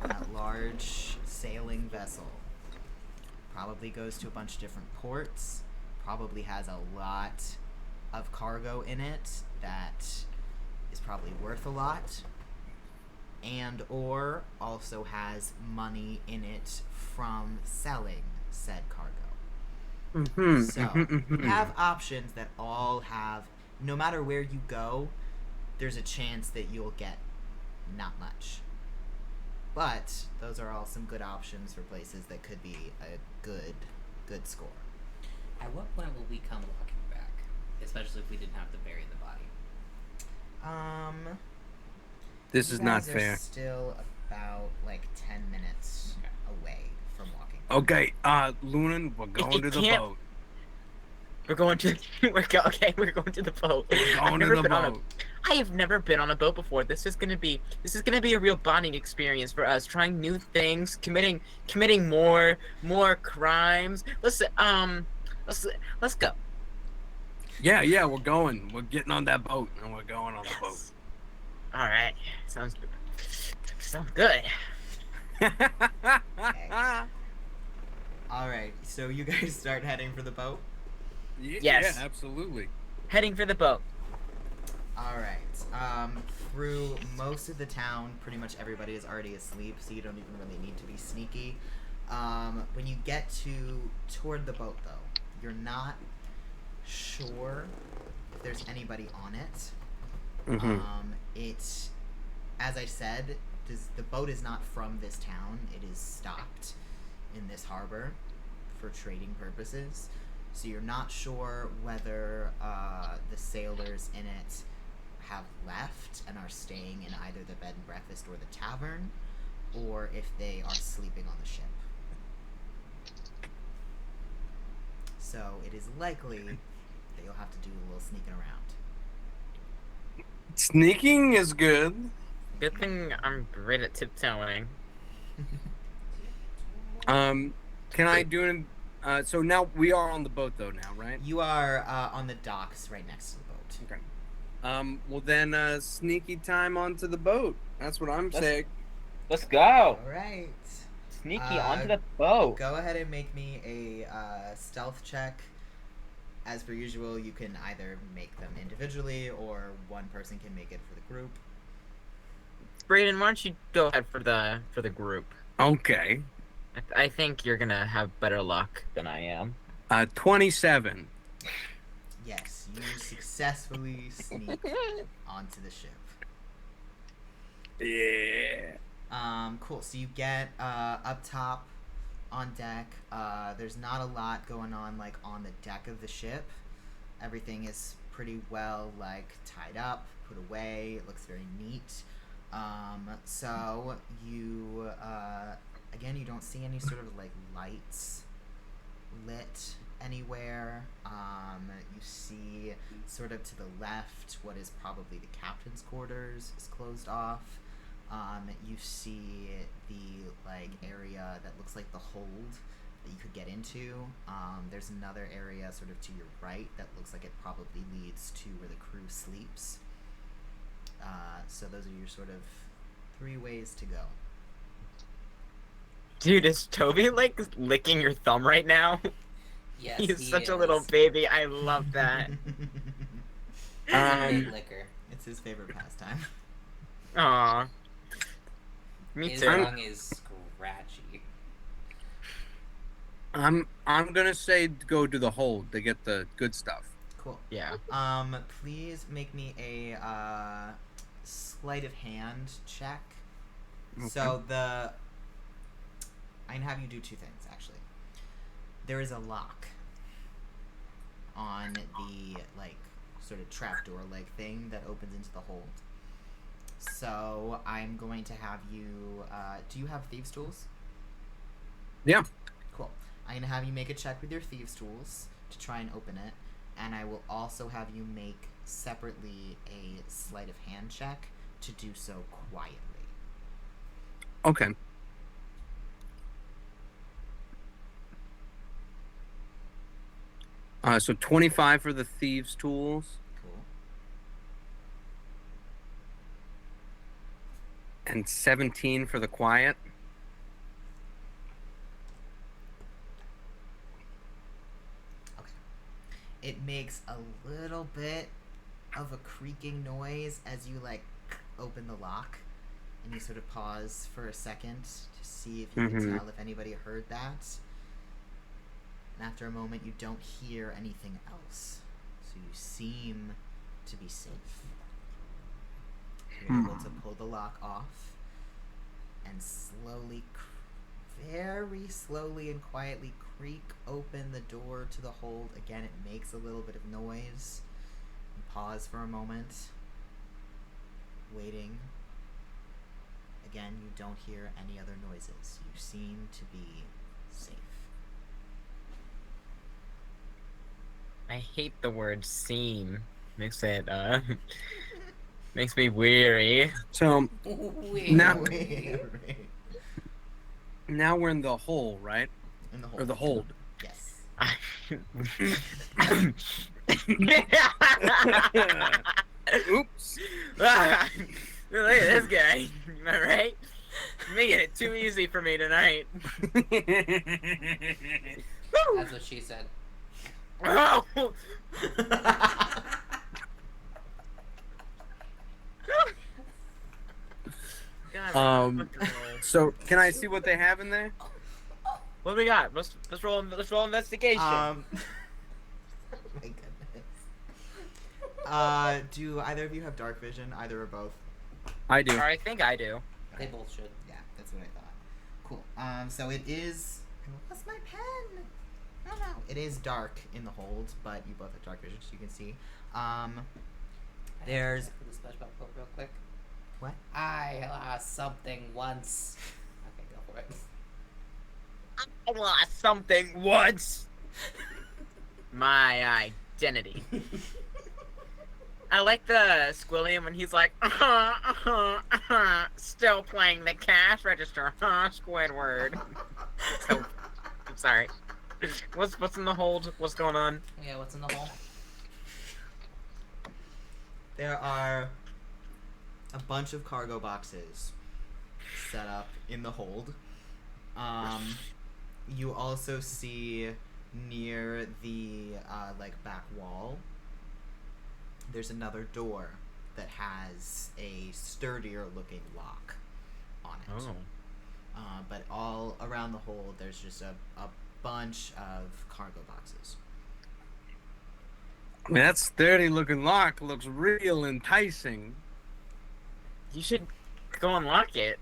that large sailing vessel, probably goes to a bunch of different ports, probably has a lot of cargo in it that is probably worth a lot, and or also has money in it from selling said cargo. Mm-hmm. So, you have options that all have, no matter where you go, there's a chance that you'll get not much. But those are all some good options for places that could be a good score. At what point will we come walking back? Especially if we didn't have to bury the body. This You is not guys are fair. still about like 10 minutes away from walking. Okay, Lunan, we're going to the can't- boat. We're going to we're going to the boat. We're I've going to never the been on a- boat. I have never been on a boat before. This is gonna be a real bonding experience for us. Trying new things, committing more crimes. Let's go. Yeah, we're going. We're getting on that boat, and we're going on the boat. All right, sounds good. Alright, so you guys start heading for the boat? Yeah, Yes. Yeah, absolutely. Heading for the boat. Alright. Through most of the town, pretty much everybody is already asleep, so you don't even really need to be sneaky. When you get toward the boat, though, you're not sure if there's anybody on it. Mm-hmm. It, as I said, the boat is not from this town. It is stopped in this harbor for trading purposes. So you're not sure whether the sailors in it have left and are staying in either the bed and breakfast or the tavern, or if they are sleeping on the ship. So it is likely that you'll have to do a little sneaking around. Sneaking is good. Good thing I'm great at tiptoeing. Can I do an? So now we are on the boat, though. Now, right? You are on the docks right next to the boat. Okay. Well then, sneaky time onto the boat. That's what I'm saying. Let's go. All right. Sneaky onto the boat. Go ahead and make me a stealth check. As per usual, you can either make them individually or one person can make it for the group. Braeden, why don't you go ahead for the group? Okay. I think you're gonna have better luck than I am. 27. Yes, you successfully sneak onto the ship. Yeah. Cool. So you get up top on deck. There's not a lot going on like on the deck of the ship. Everything is pretty well like tied up, put away. It looks very neat. So you again, you don't see any sort of like lights lit anywhere. You see sort of to the left what is probably the captain's quarters is closed off. You see the like area that looks like the hold that you could get into. There's another area sort of to your right that looks like it probably leads to where the crew sleeps. So those are your sort of 3 ways to go. Dude, is Toby like licking your thumb right now? Yes, He's he such a is. little baby. I love that. He's a big liquor. It's his favorite pastime. Aw. Me His too. tongue is scratchy. I'm gonna say go to the hold to get the good stuff. Cool. Yeah. Please make me a sleight of hand check. Okay. So I can have you do 2 things actually. There is a lock on the like sort of trapdoor like thing that opens into the hold. So I'm going to have you. Do you have thieves' tools? Yeah. Cool. I'm gonna have you make a check with your thieves' tools to try and open it, and I will also have you make separately a sleight of hand check to do so quietly. Okay. So 25 for the thieves' tools Cool. and 17 for the quiet. Okay. It makes a little bit of a creaking noise as you like open the lock, and you sort of pause for a second to see if you can Mhm. tell if anybody heard that. And after a moment, you don't hear anything else, so you seem to be safe. You're able to pull the lock off and slowly, very slowly and quietly creak open the door to the hold. Again, it makes a little bit of noise. You pause for a moment, waiting. Again, you don't hear any other noises. You seem to be safe. I hate the word seem. Makes it, makes me weary. So Wait, Now- wait. now we're in the hole, right? In the hold. Or the hold. Yes. Oops. Look at this guy. Am I right? Making it too easy for me tonight. That's what she said. Oh! God, Um, fucking roll. So can I see what they have in there? What do we got? Let's roll investigation. My goodness. Do either of you have dark vision? Either or both? I do. Or I think I do. They both should. Yeah, that's what I thought. Cool. So it is. What's my pen? I don't know. It is dark in the hold, but you both have dark vision, so you can see. There's. For the SpongeBob quote real quick. What? I lost something once. Okay, go for it. I lost something once. My identity. I like the Squilliam when he's like, still playing the cash register, Squidward. So, I'm sorry. What's in the hold? What's going on? Yeah, what's in the hole? There are a bunch of cargo boxes set up in the hold. You also see near the like back wall, there's another door that has a sturdier looking lock on it. But all around the hold, there's just a bunch of cargo boxes. I mean, that sturdy looking lock looks real enticing. You should go unlock it.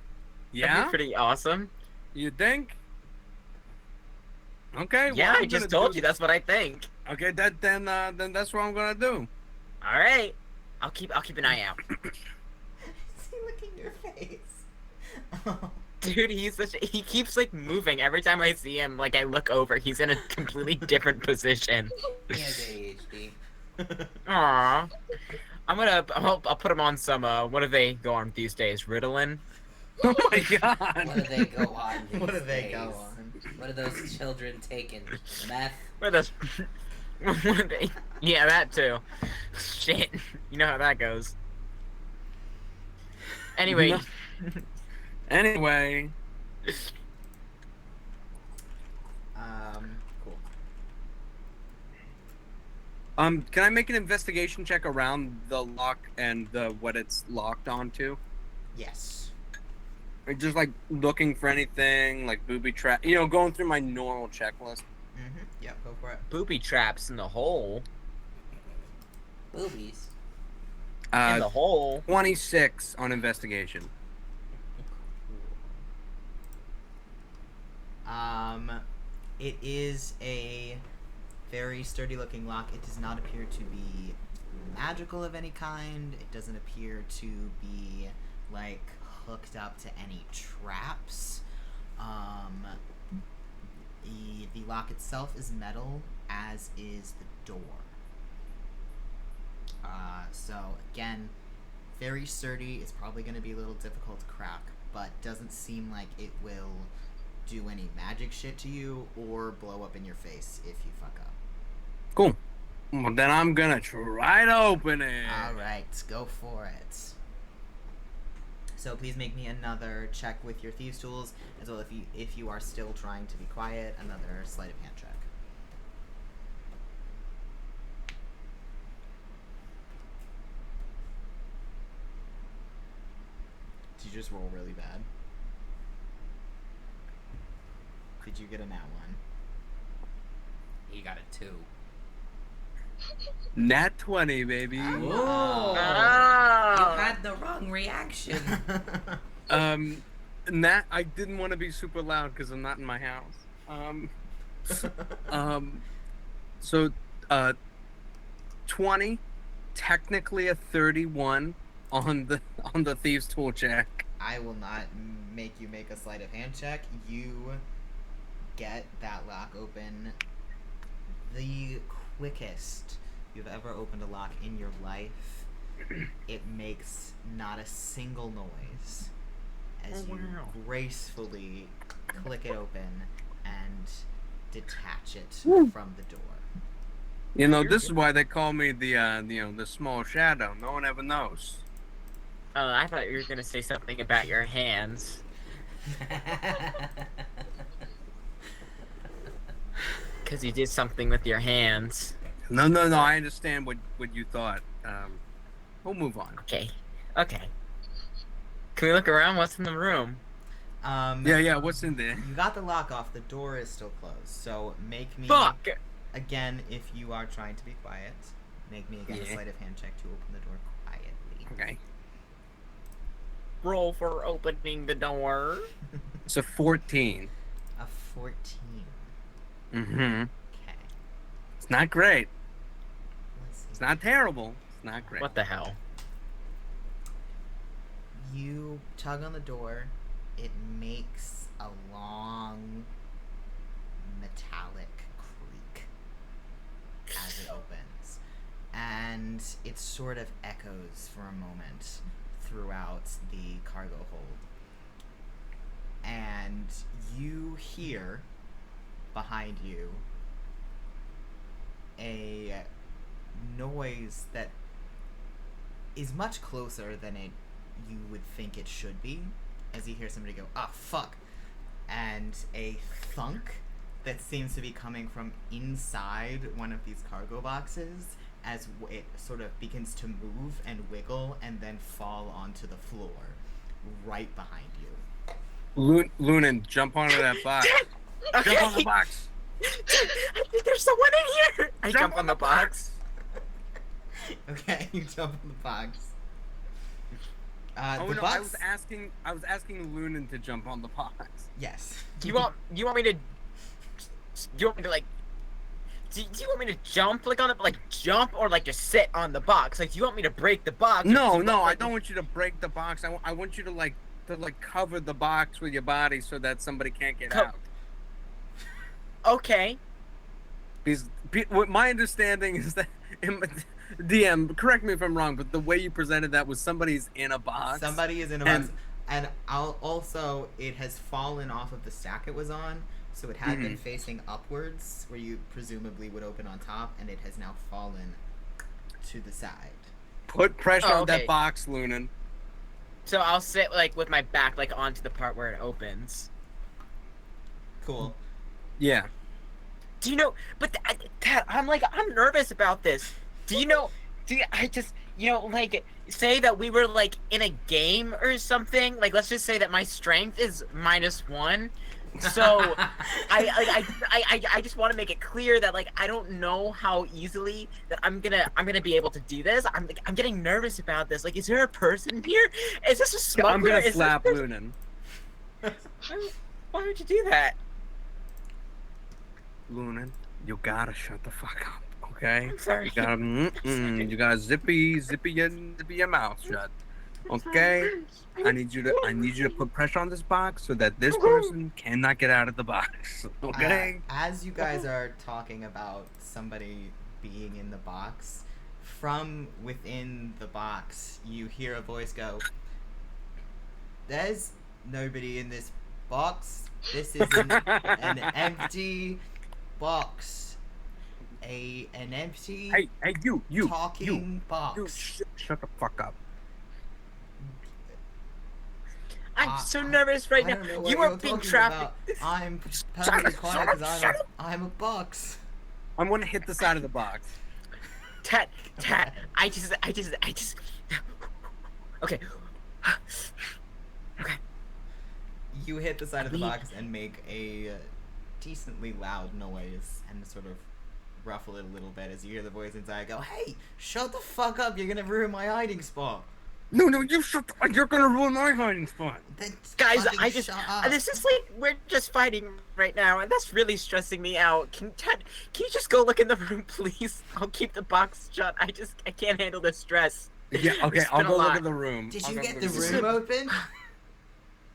Yeah, That'd be pretty awesome. you think? Okay. Yeah, well, I I'm just gonna told do- you that's what I think. Okay, then that's what I'm gonna do. All right, I'll keep an eye out. Is he licking your face? Oh. Dude, he keeps like moving every time I see him. Like I look over, he's in a completely different position. He has ADHD. Aww. I'll put him on some. What do they go on these days? Ritalin. Oh my What do god. they go on? What do these they go days? on? What are those children taking? Meth? What are those? What are they? Yeah, that too. Shit, you know how that goes. Anyway, No. Anyway, Cool. can I make an investigation check around the lock and what it's locked onto? Yes. Or just like looking for anything like booby trap, going through my normal checklist. Mm-hmm. Yep, go for it. booby traps in the hole. Boobies? In the hole. 26 on investigation. It is a very sturdy looking lock. It does not appear to be magical of any kind. It doesn't appear to be like hooked up to any traps. The lock itself is metal, as is the door. So again, very sturdy. It's probably going to be a little difficult to crack, but doesn't seem like it will do any magic shit to you or blow up in your face if you fuck up. Cool. Well, then I'm gonna try to open it. All right, go for it. So please make me another check with your thieves tools, as well if you are still trying to be quiet, another sleight of hand check. Did you just roll really bad? Did you get a nat one? He got a 2. Nat 20, baby. Ooh. Oh. You had the wrong reaction. Nat, I didn't want to be super loud because I'm not in my house. So 20, technically a 31 on the thieves tool check. I will not make you make a sleight of hand check. You get that lock open the quickest you've ever opened a lock in your life. It makes not a single noise as you gracefully click it open and detach it from the door. This is why they call me the small shadow. No one ever knows. I thought you were gonna say something about your hands. Because you did something with your hands. No. I understand what you thought. We'll move on. Okay. Can we look around? What's in the room? Yeah. What's in there? You got the lock off. The door is still closed. So make me Fuck! again, if you are trying to be quiet, make me again a Yeah. sleight of hand check to open the door quietly. Okay. Roll for opening the door. It's a 14. A 14. Mm-hmm. Okay. It's not great. Let's see. It's not terrible. It's not great. What the hell? You tug on the door. It makes a long metallic creak as it opens. And it sort of echoes for a moment throughout the cargo hold. And you hear behind you a noise that is much closer than you would think it should be, as you hear somebody go, "Ah, fuck," and a thunk that seems to be coming from inside one of these cargo boxes as it sort of begins to move and wiggle and then fall onto the floor right behind you. Lunan, jump onto that box. Jump on the box. I think there's someone in here. I jump on the box. Okay, you jump on the box. Oh The no, box. I was asking Lunan to jump on the box. Yes. Do you want me to? Do you want me to like? Do you want me to jump like on it, like jump, or like just sit on the box? Like, do you want me to break the box? or do No, you no, want, I like, don't want you to break the box. I want you to like cover the box with your body so that somebody can't get out. Okay. Because what my understanding is that DM, correct me if I'm wrong, but the way you presented that was somebody's in a box. Somebody is in a box, and also it has fallen off of the stack it was on, so it had been facing upwards, where you presumably would open on top, and it has now fallen to the side. Put pressure on okay. that box, Lunan. So I'll sit like with my back like onto the part where it opens. Cool. Yeah. Do you know? But Tat, I'm nervous about this. I just like say that we were like in a game or something. Like let's just say that my strength is -1. So I just want to make it clear that like I don't know how easily that I'm gonna be able to do this. I'm getting nervous about this. Like, is there a person here? Is this a smuggler? I'm gonna slap Lunan. Why would you do that? Lunan, you gotta shut the fuck up, okay? I'm sorry. You gotta zippy your mouth shut, okay? I need you to put pressure on this box so that this person cannot get out of the box, okay? As you guys are talking about somebody being in the box, from within the box, you hear a voice go, "There's nobody in this box. This is an empty box. An empty Hey, you talking box." Shut the fuck up. I'm so nervous right I now. don't know what You are you're being talking trapped. about. I'm perfectly quiet because I'm a box. I'm gonna hit the side of the box. Tat, I just. Okay. Okay. You hit the side of the box and make a decently loud noise and sort of ruffle it a little bit as you hear the voice inside go, "Hey, shut the fuck up, you're gonna ruin my hiding spot." No, you you're gonna ruin my hiding spot. Then Guys, fucking shut up. this is like, we're just fighting right now, and that's really stressing me out. Can you just go look in the room, please? I'll keep the box shut. I can't handle the stress. Yeah, okay, It's I'll been a go look lot. at the room. Did I'll you go get look the at room open?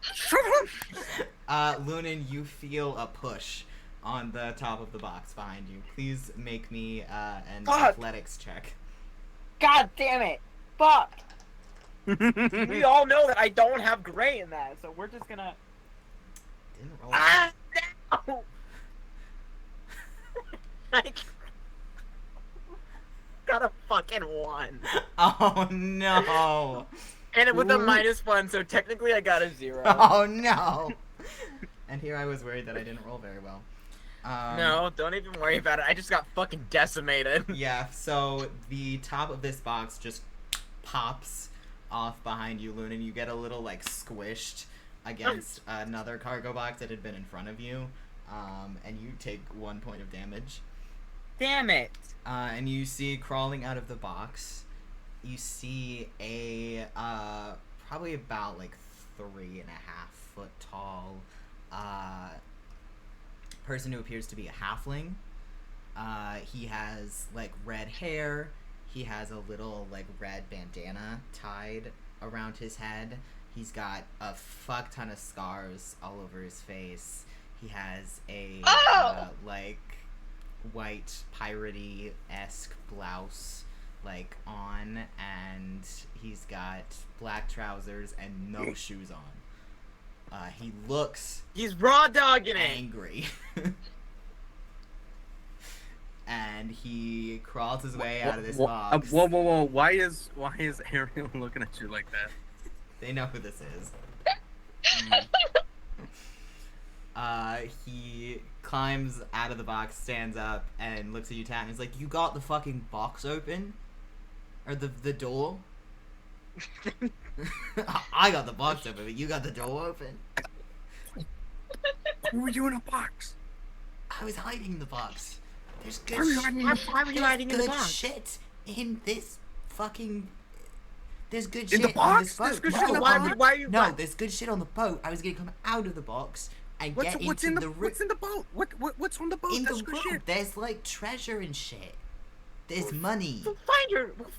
Shut up! Lunan, you feel a push on the top of the box behind you. Please make me an Fuck. athletics check. God damn it! Fuck! We all know that I don't have gray in that, so we're just gonna. Didn't roll. No! I got a fucking 1. Oh no! And it with a Ooh. -1, so technically I got a 0. Oh no! And here I was worried that I didn't roll very well. No, don't even worry about it. I just got fucking decimated. Yeah, so the top of this box just pops off behind you, Lunan. You get a little, like, squished against another cargo box that had been in front of you, and you take 1 point of damage. Damn it. And you see crawling out of the box, you see a, probably about, like, 3.5 foot tall, person who appears to be a halfling. He has, like, red hair. He has a little, like, red bandana tied around his head. He's got a fuck ton of scars all over his face. He has a, like, white piratey-esque blouse, like, on, and he's got black trousers and no shoes on. He looks He's raw dogging it. angry. And he crawls his way out of this box. Whoa! Why is Ariel looking at you like that? They know who this is. He climbs out of the box, stands up, and looks at you, Tat, and he's like, "You got the fucking box open? Or the door?" I got the box open, but you got the door open? Who were you in a box? I was hiding in the box. There's good Why were you hiding in the Why were you hiding in the good box? shit in this fucking There's good In the shit on this box? boat. There's good No, shit in the why, box? why are you? No, there's good shit on the boat. I was gonna come out of the box and What's get what's into in the room. what's in the boat? What's on the boat? In That's the good room, shit. there's like treasure and shit. There's money.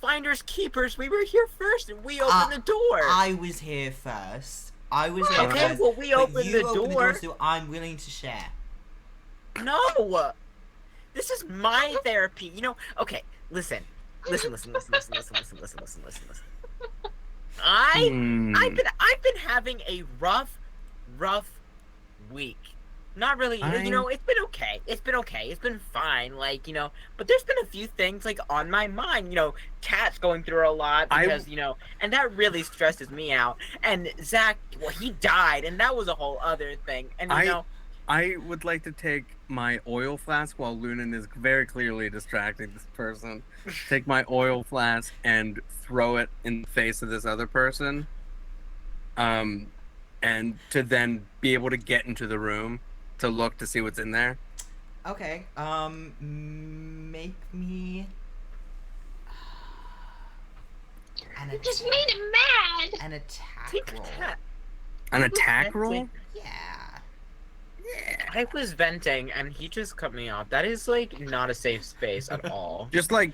Finders keepers. We were here first, and we opened the door. I was here first. I was here Okay, first. well, we but opened you the opened the door. door, so I'm willing to share. No, this is my therapy. You know. Okay, listen. I've been having a rough week. Not really, you know, it's been okay. It's been fine, like, you know, but there's been a few things, like, on my mind, you know, Tat's going through a lot because, you know, and that really stresses me out. And Zach, well, he died, and that was a whole other thing. And, you know, I would like to take my oil flask while Lunan is very clearly distracting this person. Take my oil flask and throw it in the face of this other person. And to then be able to get into the room to look to see what's in there. Okay. Make me. You just made him mad. An attack roll. TinkerTat. An attack roll? Yeah. I was venting, and he just cut me off. That is, like, not a safe space at all. Just like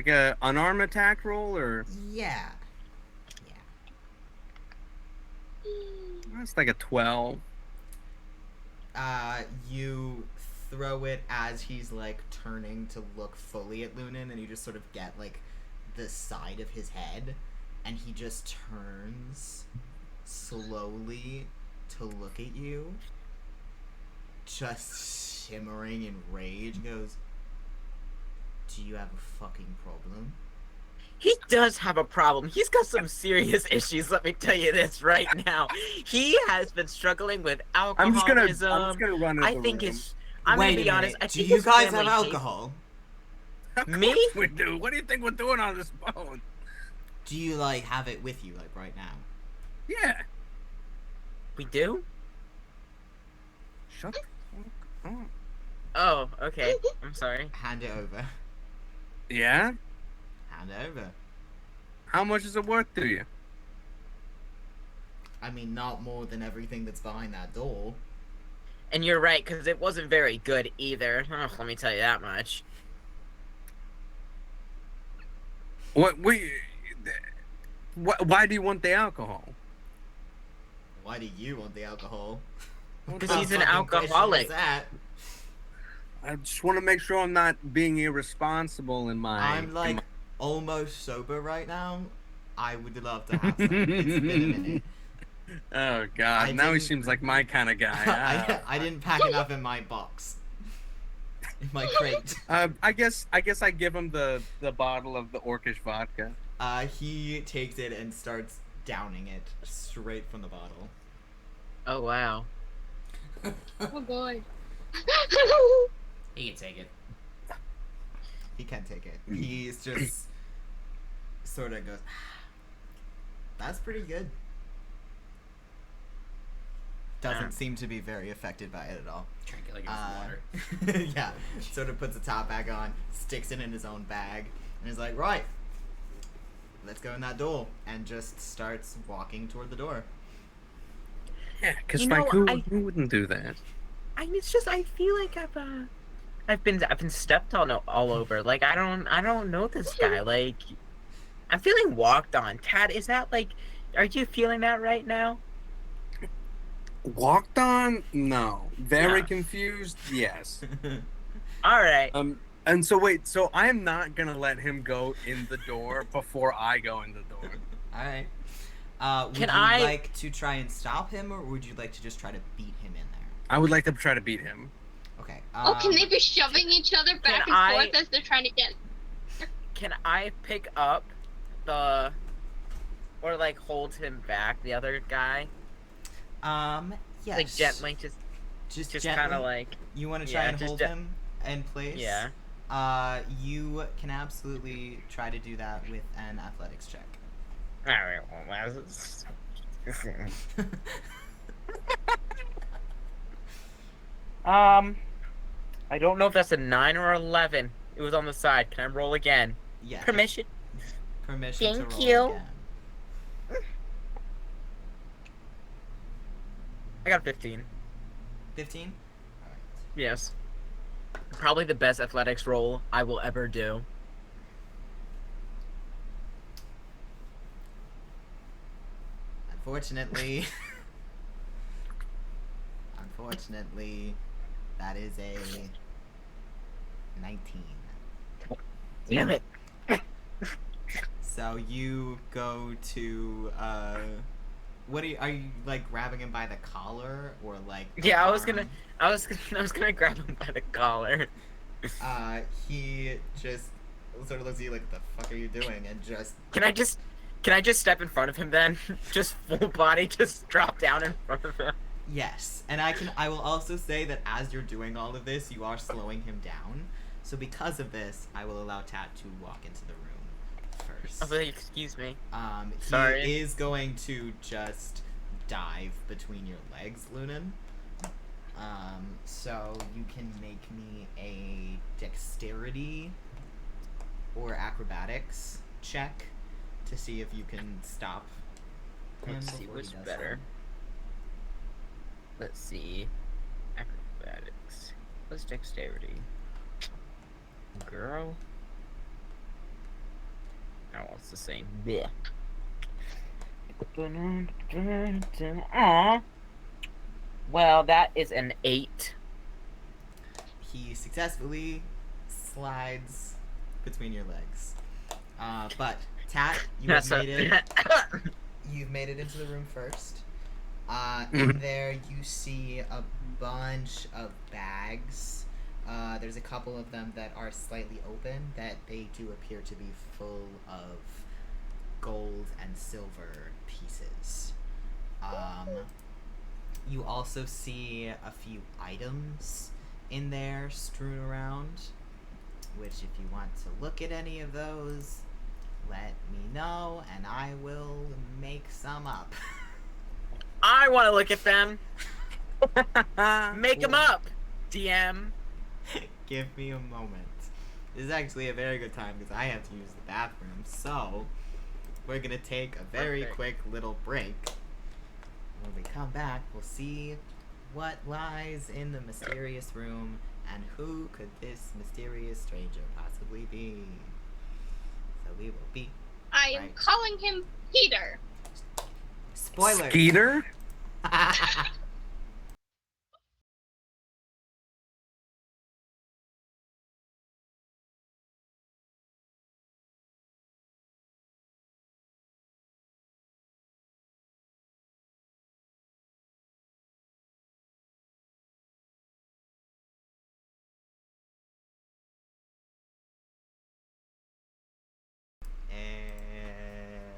a unarmed attack roll, or Yeah. it's like a 12. You throw it as he's like turning to look fully at Lunan, and you just sort of get like the side of his head, and he just turns slowly to look at you, just shimmering in rage, and goes, "Do you have a fucking problem?" He does have a problem. He's got some serious issues, let me tell you this right now. He has been struggling with I'm just alcoholism. gonna run into I the think room. I'm Wait gonna be a honest. minute. I Do think you his guys have family hates- alcohol? Of Me? course we do. What do you think we're doing on this boat? Do you like have it with you like right now? Yeah. We do? Shut the fuck up. Oh, okay. I'm sorry. Hand it over. Yeah? Hand it over. How much is it worth to you? I mean, not more than everything that's behind that door. And you're right, because it wasn't very good either. Oh, let me tell you that much. Why do you want the alcohol? Why do you want the alcohol? Because What he's an fucking question alcoholic. is that? I just want to make sure I'm not being irresponsible in my... I'm like almost sober right now. I would love to have some. It's been a minute. Oh god, I now he didn't- seems like my kind of guy. I didn't pack enough in my box. In my crate. I guess I give him the bottle of the orcish vodka. He takes it and starts downing it straight from the bottle. Oh, wow. Oh boy. He can take it. He can't take it. He's just sort of goes, "That's pretty good." Doesn't seem to be very affected by it at all. Drink it like it was water. Yeah, sort of puts the top back on, sticks it in his own bag, and is like, "Right, let's go in that door," and just starts walking toward the door. Yeah, because You know, like who wouldn't do that? It's just I feel like I've been stepped on all over. Like I don't know this guy. Like I'm feeling walked on. Tat, is that like? Are you feeling that right now? Walked on? No. Very No. confused? Yes. All right. And so wait, so I'm not gonna let him go in the door before I go in the door. All right. Would Can you I- like to try and stop him, or would you like to just try to beat him in there? I would like to try to beat him. Okay. Oh, can they be shoving each other back and I- forth as they're trying to get? Can I pick up the, or like hold him back, the other guy, Yes. like gently, Just kind gently? of like. You want to try Yeah, and just hold him in place? Yeah. You can absolutely try to do that with an athletics check. All right. Well, that's- I don't know if that's a 9 or 11. It was on the side. Can I roll again? Yeah. Permission. permission to Thank roll you. again. I got 15. 15? Alright. Yes. Probably the best athletics roll I will ever do. Unfortunately, that is a 19. Damn it. So you go to what are you like grabbing him by the collar or like the Yeah, I was arm? gonna grab him by the collar. He just sort of looks at you like, "What the fuck are you doing?" and just Can I just step in front of him then? Just full body, just drop down in front of him. yes. And I will also say that as you're doing all of this, you are slowing him down. So because of this, I will allow Tat to walk into the room first. Oh, excuse me. He Sorry. is going to just dive between your legs, Lunan. So you can make me a dexterity or acrobatics check to see if you can stop him Let's see before what's he does better. Let's see. Acrobatics. What's dexterity? Girl. Oh, it's the same. Blech. Aw. Well, that is an 8. He successfully slides between your legs. But Tat, you have made it. You've made it into the room first. In there, you see a bunch of bags. There's a couple of them that are slightly open that they do appear to be full of gold and silver pieces. You also see a few items in there strewn around, which if you want to look at any of those, let me know and I will make some up. I want to look at them. Make them up, DM. Give me a moment. This is actually a very good time because I have to use the bathroom, so we're gonna take a very Perfect. quick little break. When we come back, we'll see what lies in the mysterious room and who could this mysterious stranger possibly be. So we will be I am right. calling him Peter. Spoilers. Skeeter?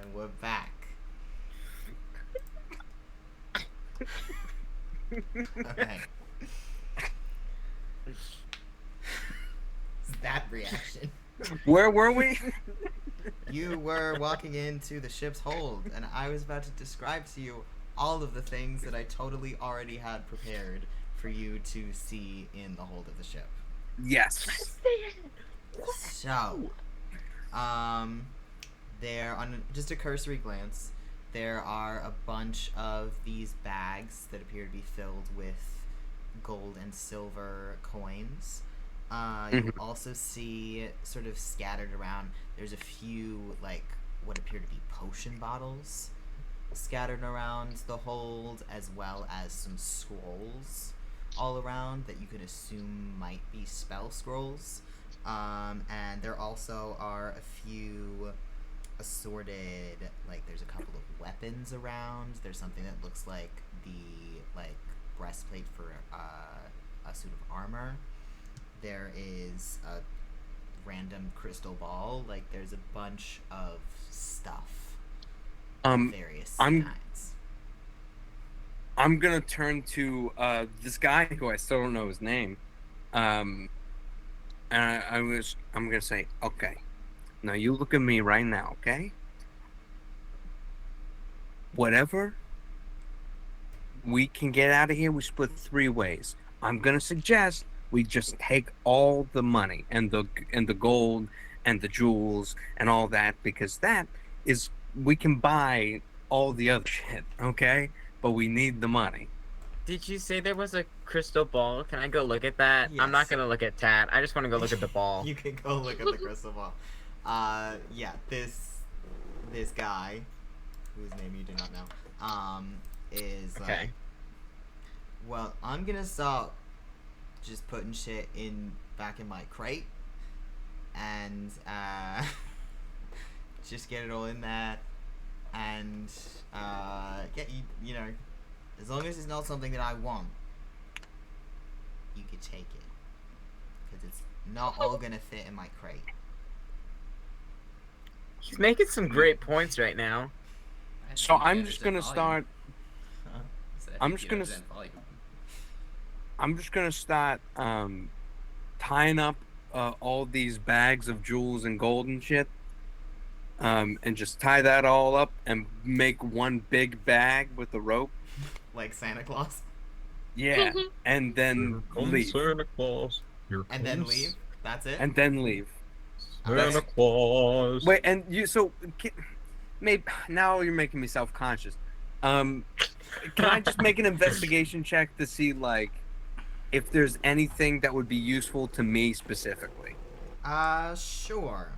And we're back. Okay. That reaction. Where were we? You were walking into the ship's hold, and I was about to describe to you all of the things that I totally already had prepared for you to see in the hold of the ship. Yes. So, there, on just a cursory glance, there are a bunch of these bags that appear to be filled with gold and silver coins. You also see, sort of scattered around, there's a few, like, what appear to be potion bottles scattered around the hold, as well as some scrolls all around that you could assume might be spell scrolls. And there also are a few assorted, like, there's a couple of weapons around. There's something that looks like the, like, breastplate for a suit of armor. There is a random crystal ball. Like, there's a bunch of stuff of various kinds. I'm gonna turn to this guy who I still don't know his name. And I'm gonna say, okay, now you look at me right now, okay? Whatever we can get out of here, we split 3 ways. I'm gonna suggest we just take all the money and the gold and the jewels and all that, because that is, we can buy all the other shit, okay? But we need the money. Did you say there was a crystal ball? Can I go look at that? I'm not Yes. gonna look at Tat. I just want to go look at the ball. You can go look at the crystal ball. Yeah, this guy, whose name you do not know, is Okay. like, well, I'm gonna start just putting shit back in my crate, and just get it all in there, and yeah, you know, as long as it's not something that I want, you could take it, because it's not all gonna fit in my crate. He's making some great points right now. I So think you I'm just understand gonna volume. start. So I I'm think just you gonna understand volume. I'm just gonna start tying up all these bags of jewels and gold and shit, and just tie that all up and make one big bag with a rope. Like Santa Claus. Yeah, and then leave. Santa Claus. Here And then comes leave. That's it. And then leave. Santa Okay. Claus. Wait, and maybe now you're making me self-conscious. Can I just make an investigation check to see like if there's anything that would be useful to me specifically? Sure.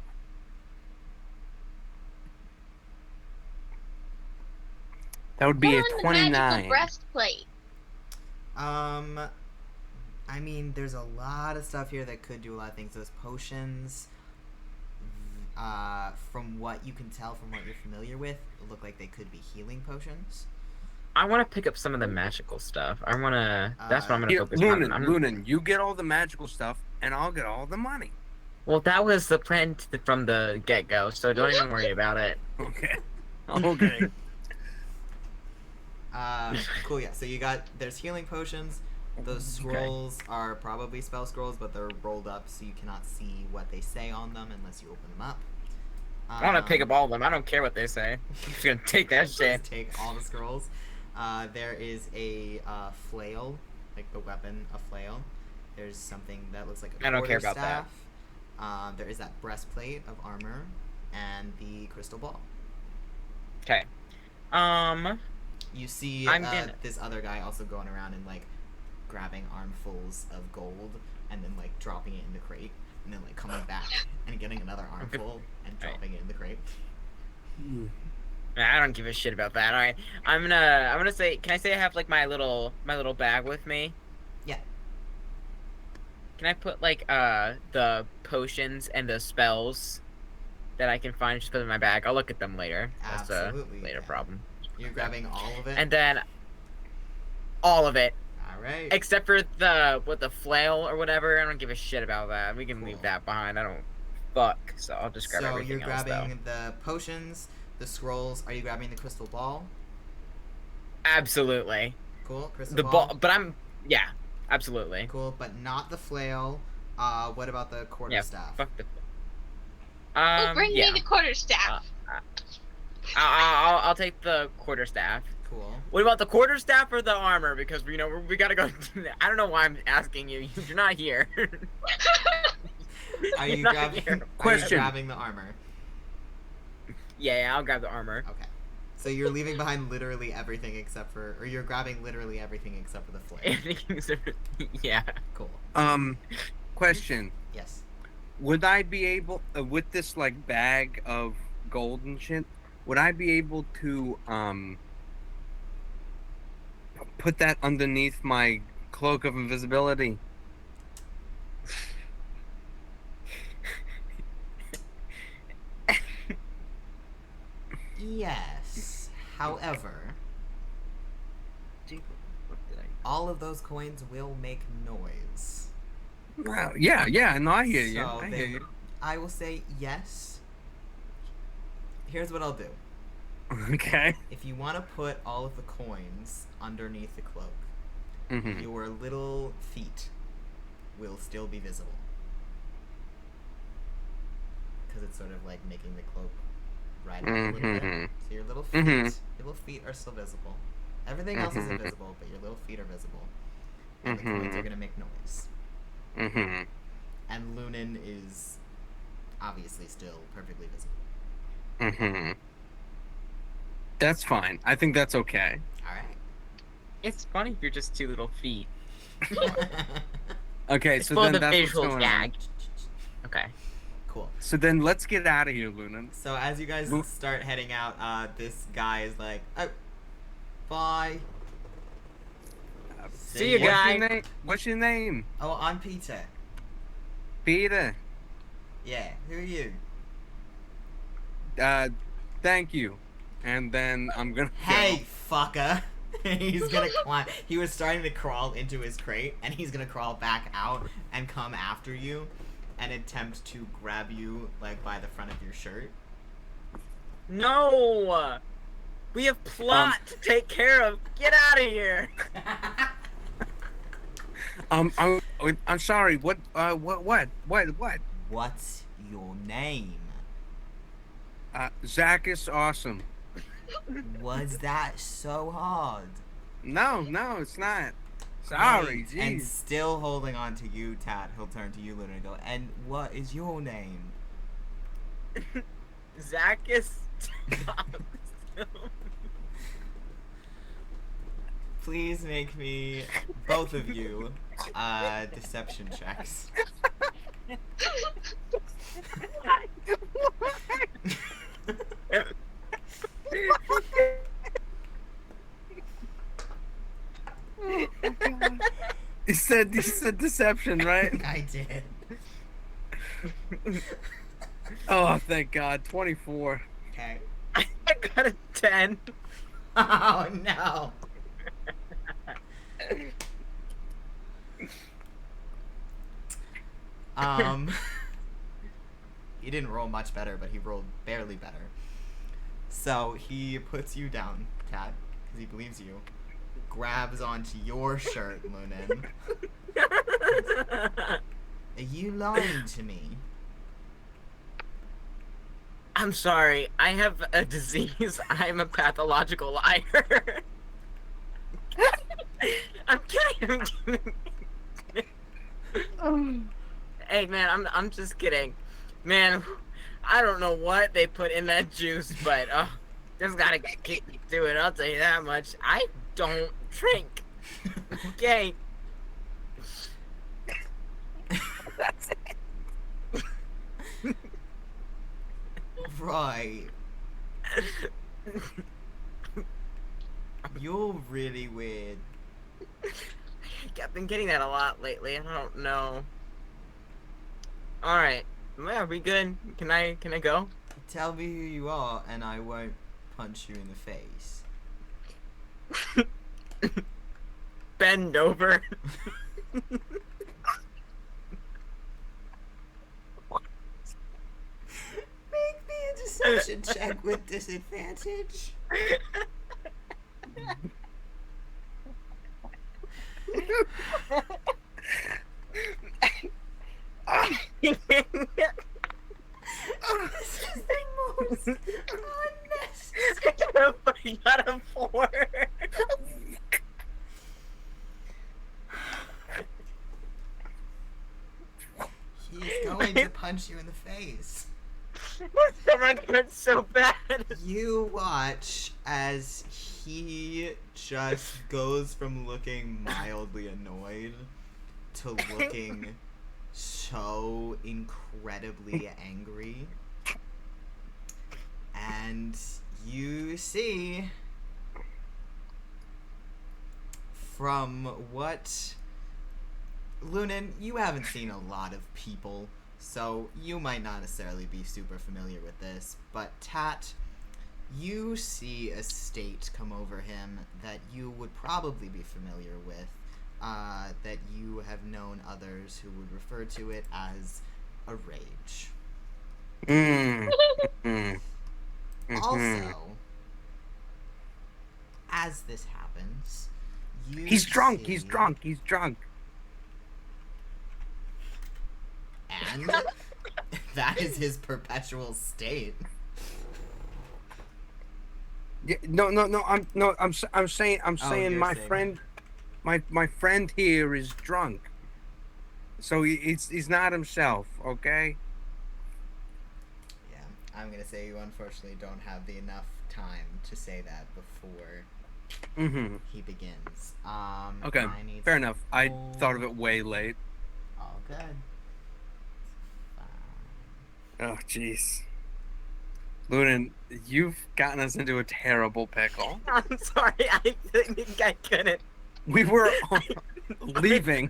That would be Put a on the 29. magical breastplate. I mean, there's a lot of stuff here that could do a lot of things. Those potions, from what you can tell from what you're familiar with, look like they could be healing potions. I want to pick up some of the magical stuff. I want to. That's what I'm gonna Here, focus on. Lunan, you get all the magical stuff, and I'll get all the money. Well, that was the plan from the get-go, so don't even worry about it. Okay. Okay. Cool. Yeah. So there's healing potions. Those scrolls are probably spell scrolls, but they're rolled up, so you cannot see what they say on them unless you open them up. I want to pick up all of them. I don't care what they say. I'm just gonna take that shit. Just take all the scrolls. There is a flail, like the weapon, a flail. There's something that looks like a I don't care about quarterstaff. There is that breastplate of armor and the crystal ball. Okay. You see this other guy also going around and like grabbing armfuls of gold and then like dropping it in the crate and then like coming back and getting another armful and dropping it in the crate. I don't give a shit about that. All right, I'm gonna say. Can I say I have like my little bag with me? Yeah. Can I put like the potions and the spells that I can find, just put in my bag? I'll look at them later. That's Absolutely, a later yeah. problem. You're grabbing all of it? And then all of it, Alright. except for the flail or whatever. I don't give a shit about that. We can Cool. leave that behind. I don't fuck. So I'll just grab So everything you're else grabbing though. the potions, the scrolls. Are you grabbing the crystal ball? Absolutely. Cool. Crystal The ball. ball, but yeah, absolutely. Cool, but not the flail. What about the quarterstaff? Fuck the. Bring yeah. me the quarterstaff. I'll take the quarterstaff. Cool. What about the quarterstaff or the armor? Because we gotta go. I don't know why I'm asking you. You're not here. Are You're you not grabbing? here. Are you Question. grabbing the armor? Yeah, I'll grab the armor. Okay. So you're leaving behind literally everything except for, or you're grabbing literally everything except for the flail. Yeah. Cool. Question. Yes. Would I be able, with this like bag of gold and shit, would I be able to put that underneath my cloak of invisibility? Yes. However, all of those coins will make noise. Well, yeah, no, I hear you. So I they- hear you. I will say yes. Here's what I'll do. Okay. If you want to put all of the coins underneath the cloak, Mm-hmm. your little feet will still be visible. Because it's sort of like making the cloak ride up a little bit. Mhm. So your little Mhm. your little feet are still visible. Everything else is Mhm. invisible, but your little feet are visible. And the coins are Mhm. gonna make noise. Mm-hmm. And Lunan is obviously still perfectly visible. Mm-hmm. That's fine. I think that's okay. All right. It's funny if you're just 2 little feet. Okay, It's so full then of that's what's visual going gag. on. Okay. Cool. So then let's get out of here, Lunan. So as you guys Lu- start heading out, this guy is like, "Oh, bye." See you, ya." guy. What's your name? Oh, I'm Peter. Peter. Yeah. Who are you? Thank you. And then I'm gonna Hey, fucker. He's gonna climb. He was starting to crawl into his crate, and he's gonna crawl back out and come after you, and attempt to grab you like by the front of your shirt. No! We have plot to take care of. Get out of here! I'm sorry. What? What's your name? Zakkas Austem. Was that so hard? No, it's not. Sorry, Right. jeez. And still holding on to you, Tat, he'll turn to you, Luna, and go, "And what is your name?" Zakkas. Please make me, both of you, deception checks. He said deception, right? I did. Oh, thank God. 24. Okay. I got a 10. Oh no. He didn't roll much better, but he rolled barely better. So he puts you down, Tat, because he believes you. Grabs onto your shirt, Lunan. Are you lying to me? I'm sorry. I have a disease. I'm a pathological liar. I'm kidding. Hey man, I'm just kidding. Man, I don't know what they put in that juice, but just gotta get through it. I'll tell you that much. I don't drink. Okay. That's it. Right. You're really weird. I've been getting that a lot lately. I don't know. All right. Yeah, are we good? Can I go? Tell me who you are, and I won't punch you in the face. Bend over. Make me a deception check with disadvantage. This is the most unnecessary. I got a 4. He's going to punch you in the face. My stomach hurts so bad. You watch as he just goes from looking mildly annoyed to looking so incredibly angry. And you see from what Lunan, you haven't seen a lot of people, so you might not necessarily be super familiar with this, but Tat, you see a state come over him that you would probably be familiar with, that you have known others who would refer to it as a rage. Also, as this happens, you He's drunk. see- He's drunk. He's drunk. And that is his perpetual state. Yeah, no. I'm saying you're my saying- friend, my friend here is drunk. So he's not himself. Okay. I'm gonna say you unfortunately don't have the enough time to say that before Mm-hmm. he begins. Okay, I need fair some enough. I gold. thought of it way late. All good. Oh, jeez. Lunan, you've gotten us into a terrible pickle. I'm sorry, I think I couldn't. We were leaving.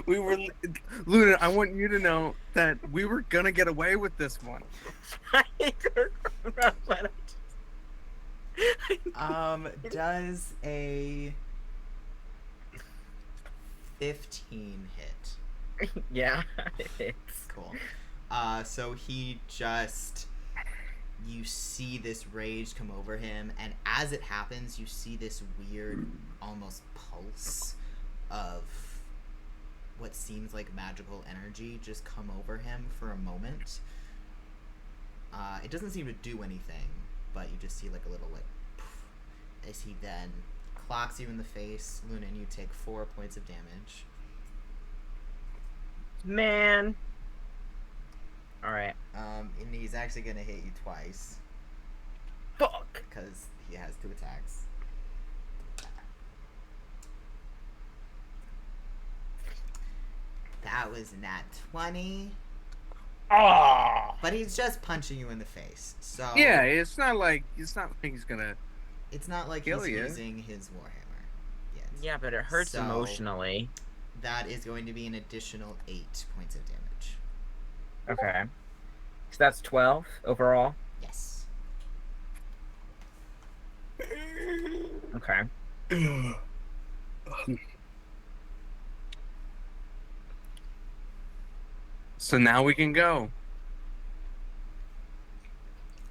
Lunan, I want you to know that we were gonna get away with this one. Does a 15 hit? Yeah, it's Cool. So he just, you see this rage come over him, and as it happens, you see this weird, almost pulse of what seems like magical energy just come over him for a moment. It doesn't seem to do anything, but you just see like a little like poof, as he then clocks you in the face. Lunan, you take 4 points of damage. man. All right. And he's actually gonna hit you twice Fuck. because he has 2 attacks. That was nat 20, Oh. but he's just punching you in the face. So Yeah, it's not like he's gonna. it's not like Kill he's you. using his warhammer yet. Yeah, but it hurts So- emotionally. That is going to be an additional 8 points of damage. Okay. So that's 12 overall. Yes. Okay. So now we can go.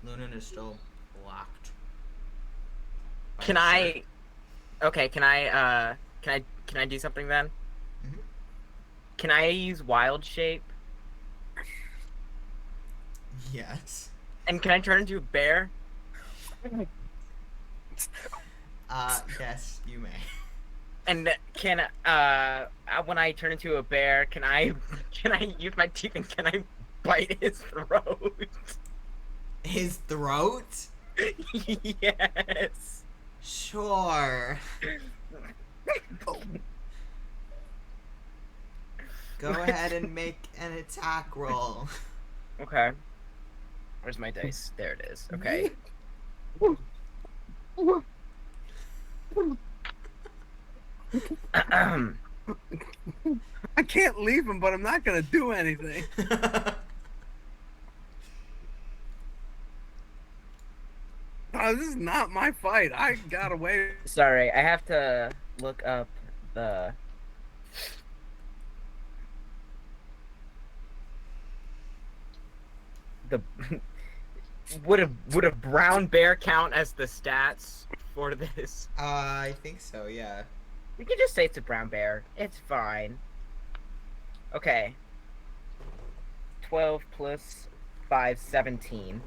Lunan is still locked. by Can the I? shirt. Okay. Can I do something then? Mhm. Can I use wild shape? Yes. And can I turn into a bear? Yes, you may. And can when I turn into a bear, can I use my teeth and can I bite his throat? His throat? Yes. Sure. Go ahead and make an attack roll. Okay. Where's my dice? There it is. Okay. Ahem. I can't leave him, but I'm not gonna do anything. Oh, this is not my fight. I got away. Sorry, I have to look up the. The would a brown bear count as the stats for this? I think so, yeah. We can just say it's a brown bear. It's fine. Okay. 12 plus 5, 17.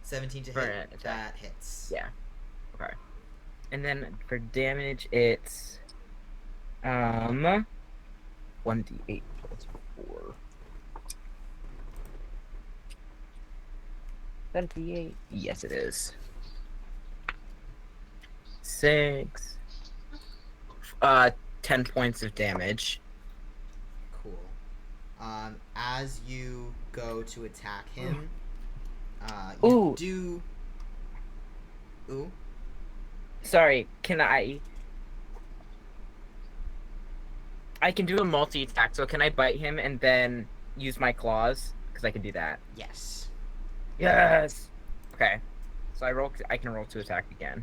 17 to For hit. an attack. That hits. Yeah. Okay. And then for damage, it's 1d8 plus 4. 78. Yes, it is. 6. 10 points of damage. Cool. As you go to attack him, you Ooh. do. Ooh. Sorry, can I can do a multi-attack, so can I bite him and then use my claws? Because I can do that. Yes. Yes! Okay. So I can roll to attack again.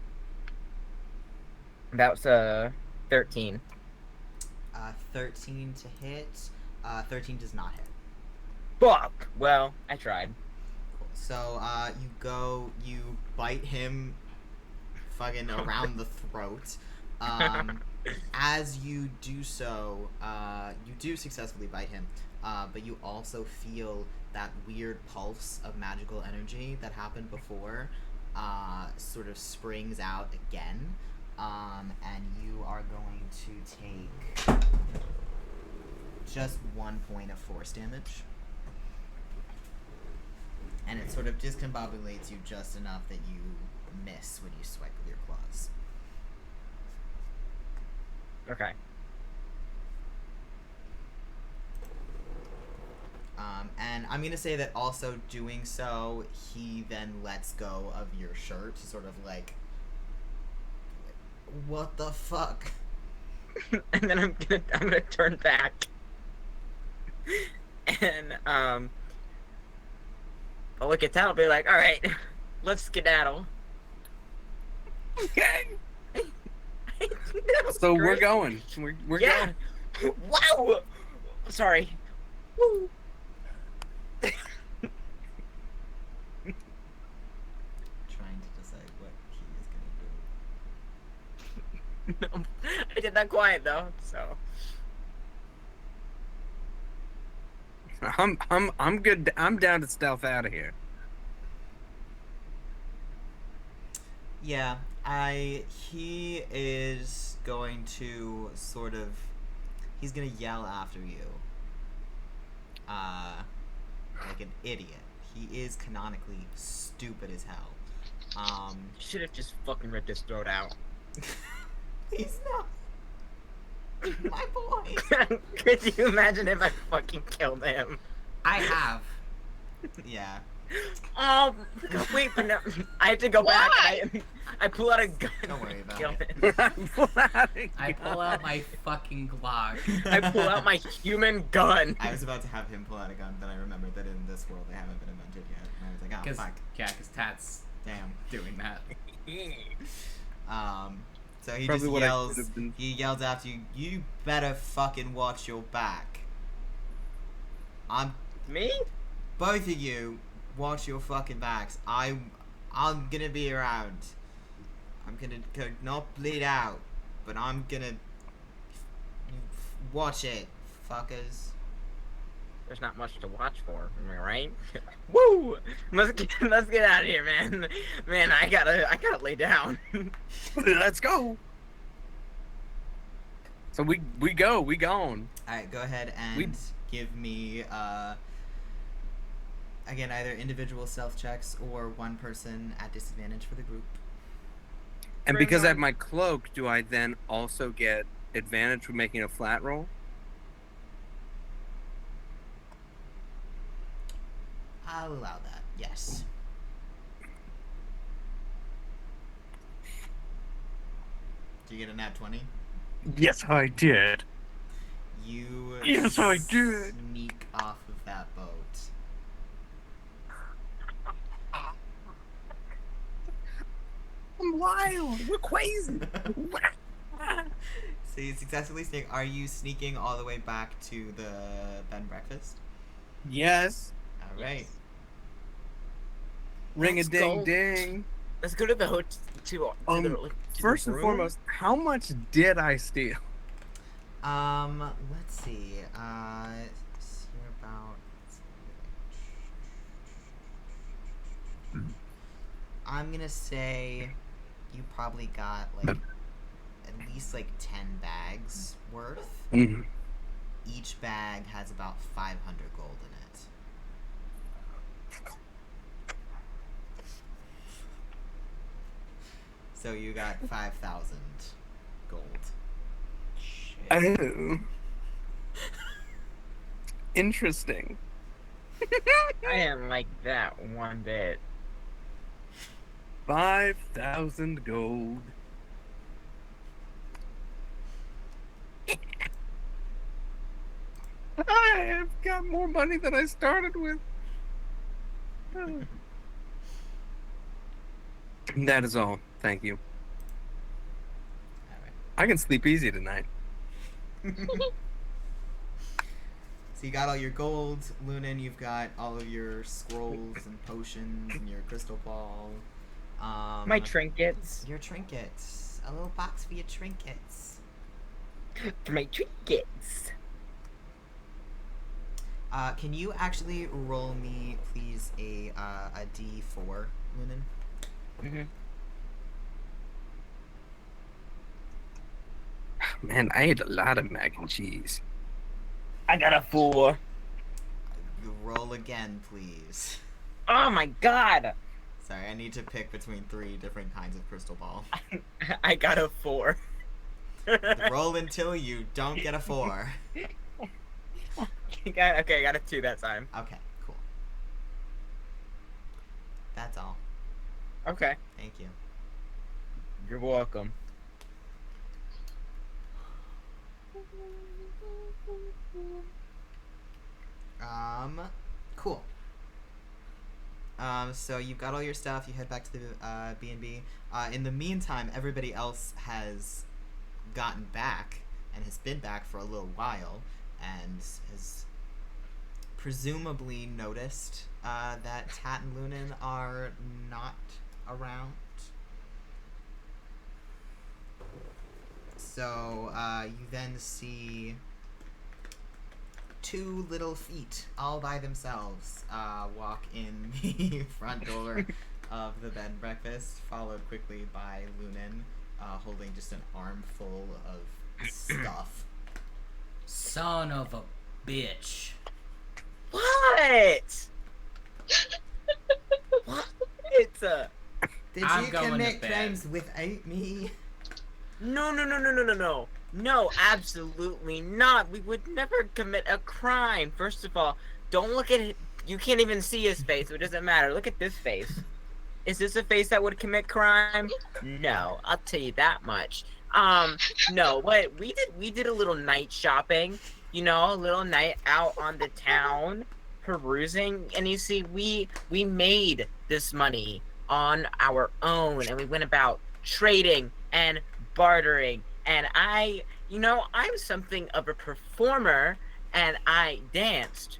That was 13. 13 to hit. 13 does not hit. Fuck! Well, I tried. Cool. So, you bite him fucking around the throat. As you do so, you do successfully bite him, but you also feel that weird pulse of magical energy that happened before sort of springs out again, and you are going to take just 1 point of force damage. and it sort of discombobulates you just enough that you miss when you swipe with your claws. Okay. And I'm gonna say that also doing so, he then lets go of your shirt, sort of like, what the fuck? And then I'm gonna turn back. And I'll look at Tat. I'll be like, all right, let's skedaddle. Okay. So we're Great. going. We're Yeah. going. Wow. Sorry. Woo. Trying to decide what he is gonna do. No, I did that quiet though, so. I'm good. I'm down to stealth out of here. Yeah, he is going to sort of, he's gonna yell after you. Like an idiot. He is canonically stupid as hell. Should have just fucking ripped his throat out. He's not. My boy. Could you imagine if I fucking killed him? I have. Yeah. Wait, but no, I have to go back. Why? I pull out a gun. Don't worry about kill it. him. I pull out my fucking Glock. I pull out my human gun. I was about to have him pull out a gun, then I remembered that in this world they haven't been invented yet. And I was like, oh, Cause, fuck. yeah, because Tat's Damn. doing that. So he Probably just what I yells, should have been. he yells after you, you better fucking watch your back. Me? Both of you, watch your fucking backs. I'm gonna be around. I'm gonna not bleed out, but I'm gonna watch it, fuckers. There's not much to watch for, am I right? Woo! Let's get out of here, man. Man, I gotta lay down. Let's go. So we gone. Alright, go ahead and We- give me, again, either individual stealth checks or one person at disadvantage for the group. And Bring because I have on- my cloak, do I then also get advantage for making a flat roll? I'll allow that, yes. Do you get a nat 20? Yes, I did. You Yes, I did. sneak off of that boat. I'm wild. We're crazy. So you successfully sneak. Are you sneaking all the way back to the bed and breakfast? Yes. All right. Ring a Let's ding go. ding. Let's go to the hotel. To the First and room. foremost, how much did I steal? Let's see. You're about. I'm gonna say you probably got like at least like 10 bags worth. Mm-hmm. Each bag has about 500 gold in it. So you got 5,000 gold. Oh. Interesting. I am like that one bit. 5,000 gold. I have got more money than I started with. That is all. Thank you. Alright. I can sleep easy tonight. So you got all your gold, Lunan, you've got all of your scrolls and potions and your crystal ball. My trinkets. Your trinkets. A little box for your trinkets. My trinkets. Can you actually roll me, please, a D4, Lunan? Mm-hmm. Man, I ate a lot of mac and cheese. I got a 4. You roll again, please. Oh my god! Sorry, I need to pick between 3 different kinds of crystal ball. I got a 4. Roll until you don't get a 4. Okay, I got a 2 that time. Okay, cool. That's all. Okay. Thank you. You're welcome. Cool. So you've got all your stuff. You head back to the B&B. In the meantime, everybody else has gotten back and has been back for a little while and has presumably noticed that Tat and Lunan are not around. So you then see 2 little feet all by themselves walk in the front door of the bed and breakfast, followed quickly by Lunan holding just an armful of stuff. Son of a bitch. What? What? It's a... Did I'm you going to commit bed. crimes without me? No. No, absolutely not. We would never commit a crime. First of all, don't look at it. You can't even see his face, so it doesn't matter. Look at this face. Is this a face that would commit crime? No, I'll tell you that much. No, what we did a little night shopping, you know, a little night out on the town, perusing, and you see, we made this money on our own, and we went about trading and bartering, and I'm something of a performer, and I danced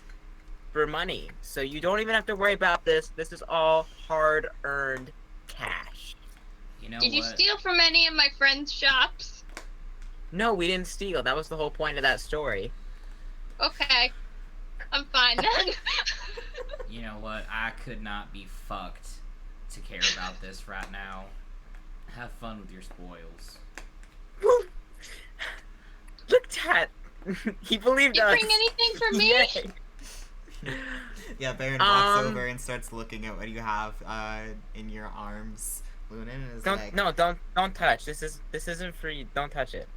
for money. So you don't even have to worry about this. This is all hard-earned cash. You know Did you what? steal from any of my friends' shops? No, we didn't steal. That was the whole point of that story. Okay. I'm fine then. You know what? I could not be fucked to care about this right now. Have fun with your spoils. Look, Tat. He believed You us. bring anything for me? Yay. Yeah, Baron walks over and starts looking at what you have in your arms. Lunan is Don't touch. This isn't for you. Don't touch it.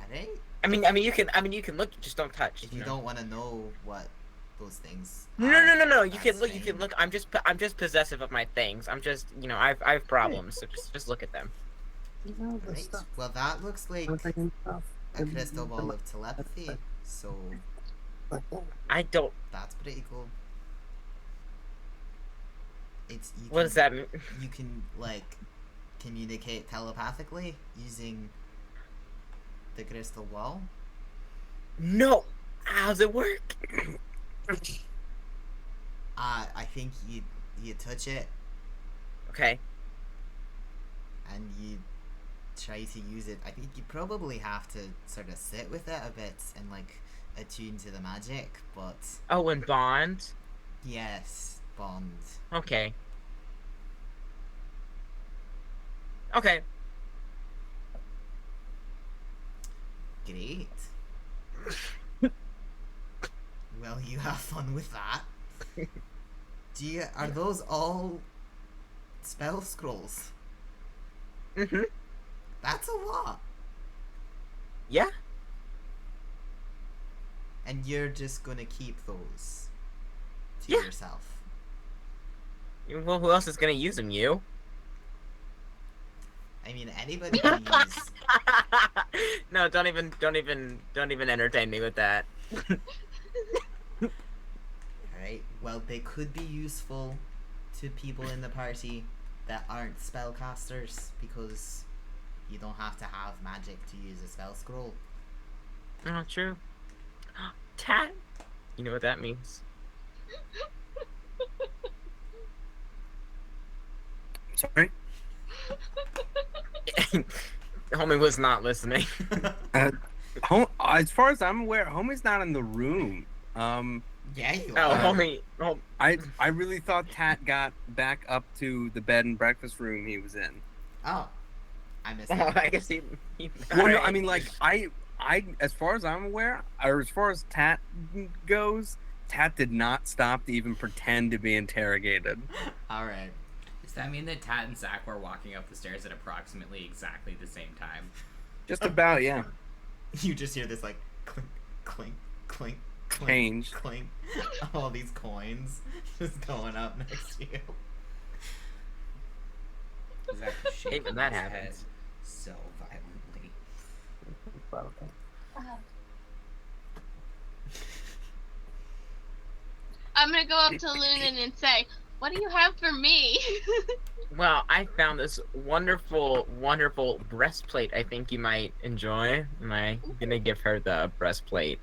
Alright. I mean, you can look. Just don't touch. If you don't want to know what those things. No. You that's can look. You fine. can look. I'm just possessive of my things. I'm just, I have problems. So just look at them. Right. Well, that looks like a crystal ball of telepathy. So I don't. that's pretty cool. What does that mean? You can like communicate telepathically using the crystal ball. No. How's it work? I think you touch it Okay. and you try to use it. I think you probably have to sort of sit with it a bit and like attune to the magic, but Oh, and bond. yes, bond. Okay. Okay. Great. Well, you have fun with that. Are those all spell scrolls? Mhm. That's a lot. Yeah. And you're just gonna keep those to Yeah. yourself. Well, who else is gonna use them? You. I mean, anybody can use. No, don't even entertain me with that. Alright, well, they could be useful to people in the party that aren't spellcasters because you don't have to have magic to use a spell scroll. Oh, true. Tat. You know what that means. Sorry. Homie was not listening. As far as I'm aware, homie's not in the room. Yeah, you Oh, are. homie. Oh, I really thought Tat got back up to the bed and breakfast room he was in. Oh, I missed oh, that. I guess he Well, no, alright. I mean, like I, as far as I'm aware, or as far as Tat goes, Tat did not stop to even pretend to be interrogated. All right. Does that mean that Tat and Zach were walking up the stairs at approximately exactly the same time? Just about, yeah. You just hear this like clink, clink, clink, clink, Change. clink. All these coins just going up next to you. Zach is shaking Hate when that his happens. head so violently. I'm gonna go up to Lunan and say, "What do you have for me?" Well, I found this wonderful, wonderful breastplate I think you might enjoy. Am I gonna give her the breastplate?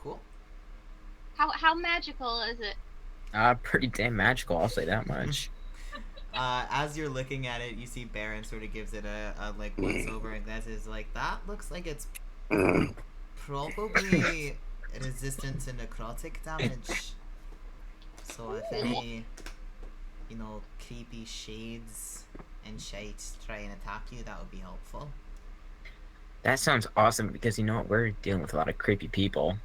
Cool. How magical is it? Pretty damn magical, I'll say that much. As you're looking at it, you see Baron sort of gives it a like once over and glances like that looks like it's probably resistant to necrotic damage. So if any, creepy shades and shite try and attack you, that would be helpful. That sounds awesome because you know what? We're dealing with a lot of creepy people.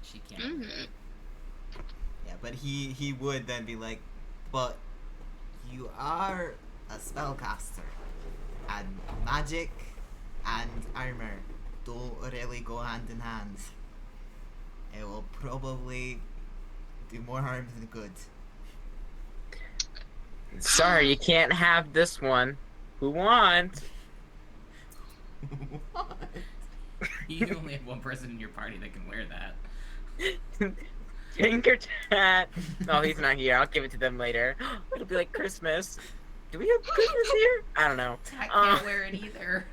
She can't. Mm-hmm. Yeah, but he would then be like, but you are a spellcaster, and magic and armor don't really go hand in hand. It will probably do more harm than good. Sorry, you can't have this one. Who wants? What? You only have one person in your party that can wear that. TinkerTat. Oh, he's not here. I'll give it to them later. It'll be like Christmas. Do we have Christmas here? I don't know. I can't wear it either.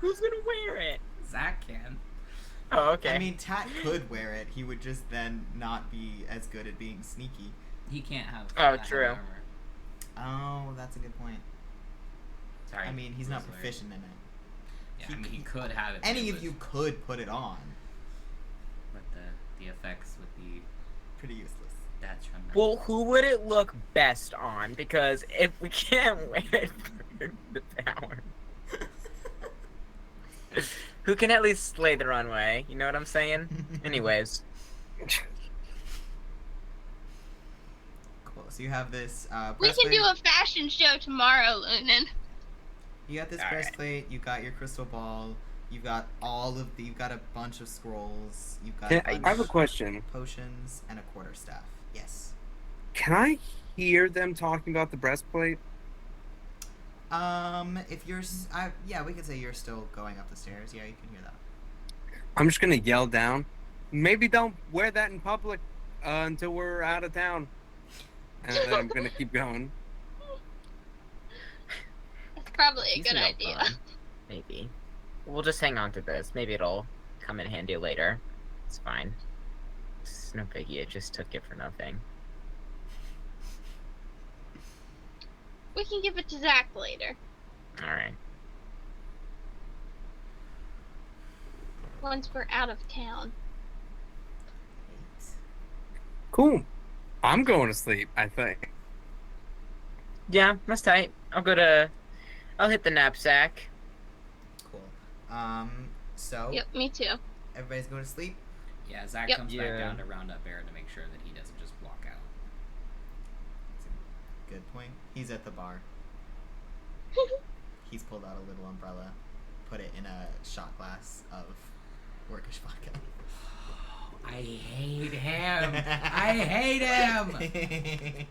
Who's gonna wear it? Zach can. Oh, okay. I mean, Tat could wear it. He would just then not be as good at being sneaky. He can't have. Oh, that true. armor. Oh, that's a good point. Sorry. I mean, he's not loser. proficient in it. Yeah, I mean, he could have it. but Any it of would- you could put it on. But the effects would be Pretty useless. detrimental. Well, who would it look best on? Because if we can't wear it for the power, who can at least slay the runway? You know what I'm saying? Anyways, Cool. So you have this We can breastplate. do a fashion show tomorrow, Lunan. You got this All right. breastplate. You got your crystal ball. You've got you've got a bunch of scrolls. You've got Can, a bunch I have a question. of potions and a quarterstaff. Yes. Can I hear them talking about the breastplate? If you're, yeah, we could say you're still going up the stairs. Yeah, you can hear that. I'm just gonna yell down. Maybe don't wear that in public until we're out of town. And then I'm gonna keep going. That's probably a these good are no idea. fun. Maybe. We'll just hang on to this. Maybe it'll come in handy later. It's fine. It's no biggie. I just took it for nothing. We can give it to Zach later, All right. once we're out of town. 8. Cool. I'm going to sleep, I think. Yeah, that's tight. I'll hit the knapsack. Cool. So Yep, me too. everybody's going to sleep. Yeah, Zach Yep. comes Yeah. back down to round up Baron to make sure that he doesn't just walk out. Good point. He's at the bar. He's pulled out a little umbrella, put it in a shot glass of Workish vodka. I hate him. I hate him.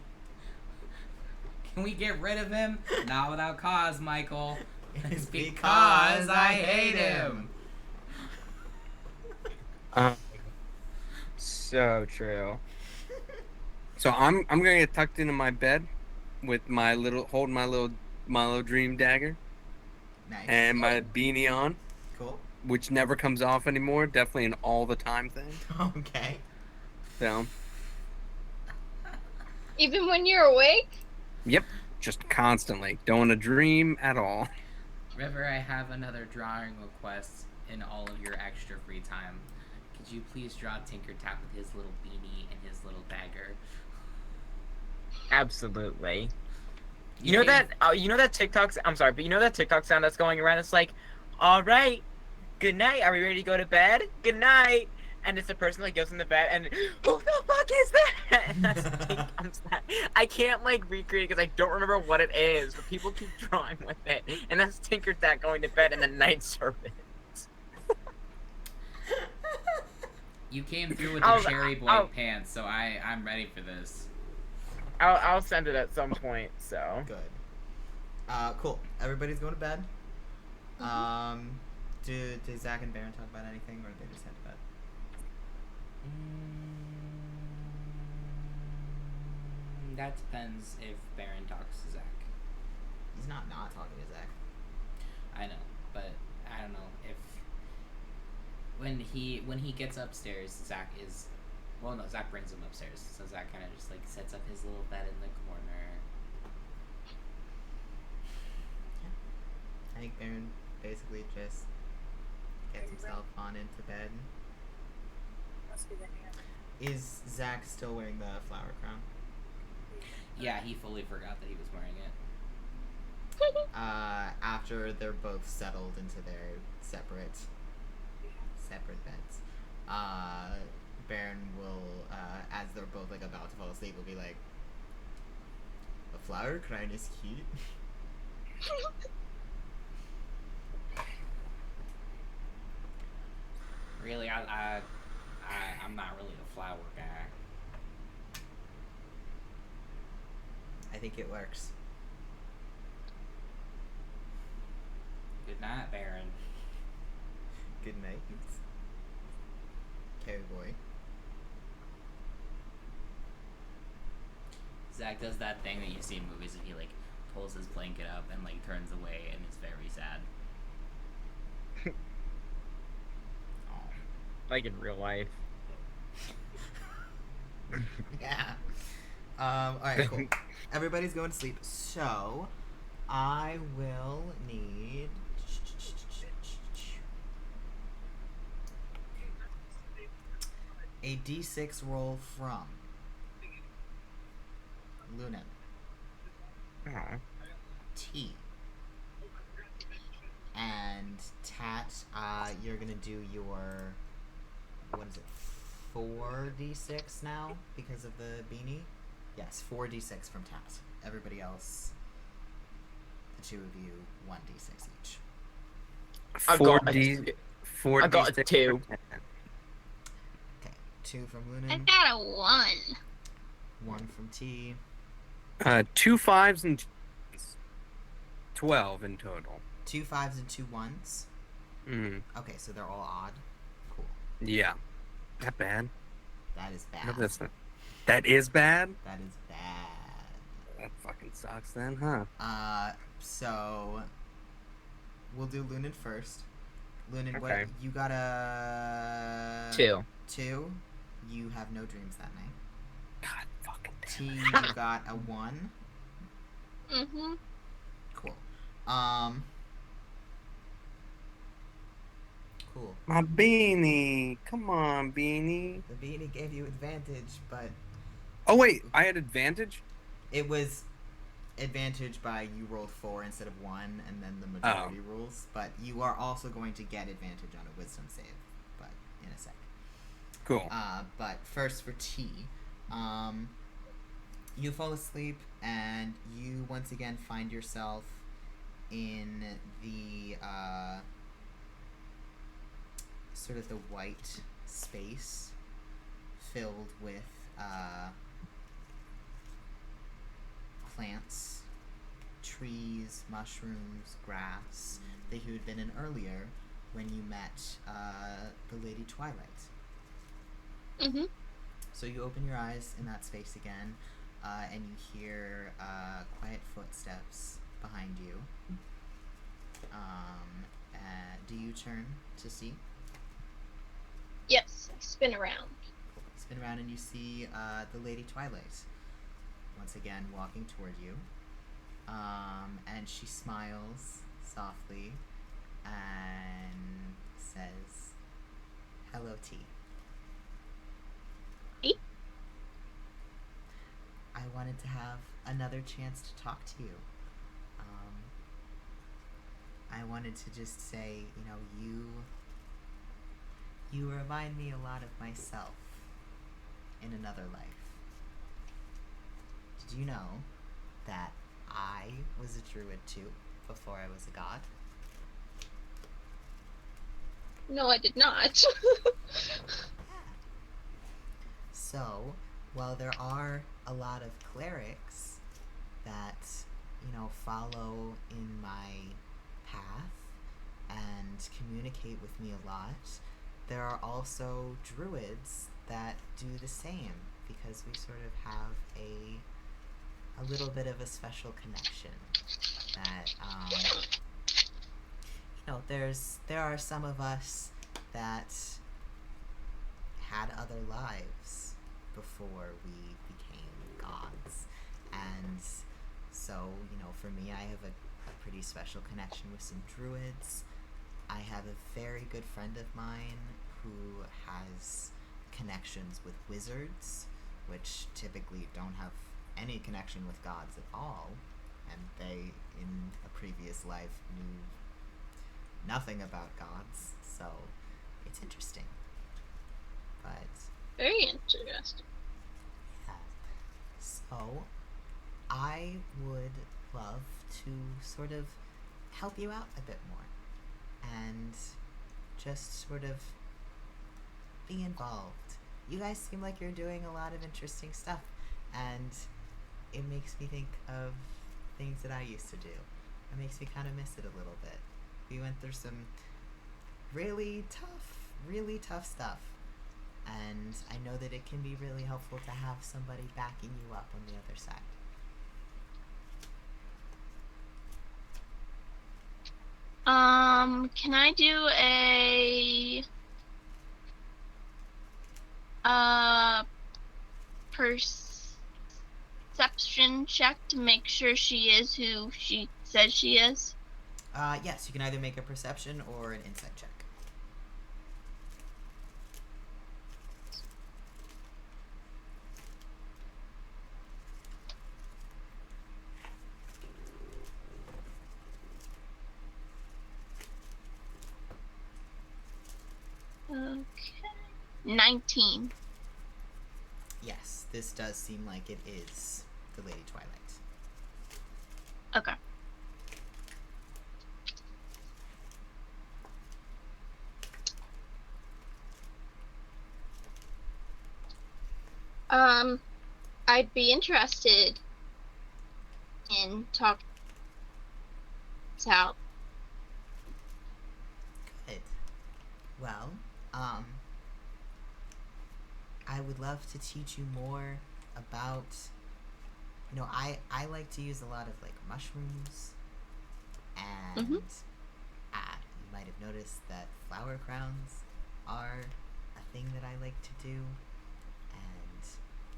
Can we get rid of him? Not without cause, Michael. It's because I hate him. So true. So I'm gonna get tucked into my bed with my holding my little dream dagger Nice. and my beanie on, Cool. which never comes off anymore. Definitely an all the time thing. Okay. So Even when you're awake? yep, just constantly. Don't want to dream at all. River, I have another drawing request in all of your extra free time. Could you please draw TinkerTat with his little beanie and his little dagger? Absolutely. You know that TikTok. I'm sorry, but you know that TikTok sound that's going around. It's like, all right, good night. Are we ready to go to bed? Good night. And it's the person that goes in the bed and who the fuck is that? And that's Tink. I can't like recreate it because I don't remember what it is, but people keep drawing with it. And that's TinkerTat going to bed and the night servant. You came through with the cherry boy pants, so I'm ready for this. I'll send it at some point. So Good. Cool. Everybody's going to bed. Did Zach and Baron talk about anything, or did they just head to bed? That depends if Baron talks to Zach. He's not talking to Zach. I know, but I don't know if when he gets upstairs, Zach brings him upstairs, so Zach kind of just like sets up his little bed in the corner. I think Baron basically just gets himself on into bed. Is Zach still wearing the flower crown? Yeah, he fully forgot that he was wearing it. After they're both settled into their separate beds, Baron will, as they're both like about to fall asleep, will be like, "A flower crown is cute." Really, I'm not really a flower guy. I think it works. Good night, Baron. Good night, Carry boy. Zach does that thing that you see in movies if he like pulls his blanket up and like turns away and is very sad. like in real life. Yeah. Alright, cool. Everybody's going to sleep, so I will need a d6 roll from Lunan. T. And Tat, you're gonna do your, what is it, 4d6 now because of the beanie? Yes, 4d6 from Tat. Everybody else, the two of you, 1d6 each. I got a 2. Okay, 2 from I Lunan, got a 1. 1 from T. 2 5s and 12 in total. 2 5s and 2 1s. Okay, so they're all odd. Cool. Yeah. Not bad. That is bad. No, that's not. That is bad? That is bad. That fucking sucks then, huh? So we'll do Lunan first. Lunan, Okay. what you got a 2. 2. You have no dreams that night. God fucking damn. T, you got a 1. Mm-hmm. Cool. Cool. My beanie. Come on, beanie. The beanie gave you advantage, but Oh, wait. I had advantage? it was advantage by you rolled 4 instead of 1, and then the majority rules. But you are also going to get advantage on a wisdom save, but in a sec. Cool. But first for T, you fall asleep and you once again find yourself in the sort of the white space filled with plants, trees, mushrooms, grass that you had been in earlier when you met the Lady Twilight. Mm-hmm. So you open your eyes in that space again, and you hear quiet footsteps behind you. Do you turn to see? Yes, I spin around. Spin around and you see the Lady Twilight once again walking toward you. And she smiles softly and says, "Hello, T." Hey. I wanted to have another chance to talk to you. I wanted to just say, you You remind me a lot of myself in another life. Did you know that I was a druid too before I was a god? No, I did not. So, while there are a lot of clerics that, follow in my path and communicate with me a lot, there are also druids that do the same because we sort of have a little bit of a special connection that there are some of us that had other lives before we became gods. And so, for me, I have a pretty special connection with some druids. I have a very good friend of mine who has connections with wizards, which typically don't have any connection with gods at all, and they, in a previous life, knew nothing about gods, so it's interesting. But Very interesting. yeah. So I would love to sort of help you out a bit more and just sort of be involved. You guys seem like you're doing a lot of interesting stuff, and it makes me think of things that I used to do. It makes me kind of miss it a little bit. We went through some really tough stuff, and I know that it can be really helpful to have somebody backing you up on the other side. Can I do a perception check to make sure she is who she says she is? Yes, you can either make a perception or an insight check. Okay. 19. Yes, this does seem like it is the Lady Twilight. Okay. I'd be interested in talking out. Good. Well, I would love to teach you more about, I like to use a lot of, mushrooms, and Mhm. You might have noticed that flower crowns are a thing that I like to do, and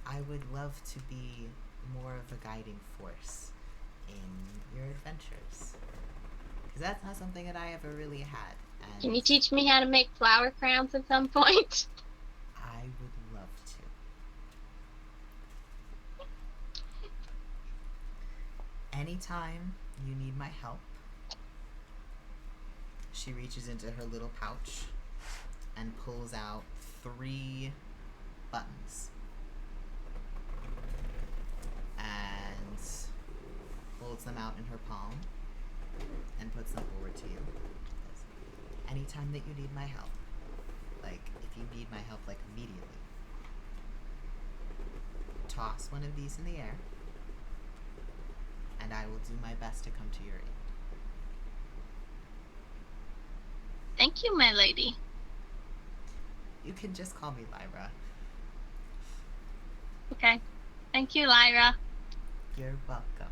I would love to be more of a guiding force in your adventures, because that's not something that I ever really had. And Can you teach me how to make flower crowns at some point? I would love to. Anytime you need my help, she reaches into her little pouch and pulls out 3 buttons and holds them out in her palm and puts them forward to you. Anytime that you need my help, if you need my help immediately, toss one of these in the air and I will do my best to come to your aid. Thank you, my lady. You can just call me Lyra. Okay. Thank you, Lyra. You're welcome.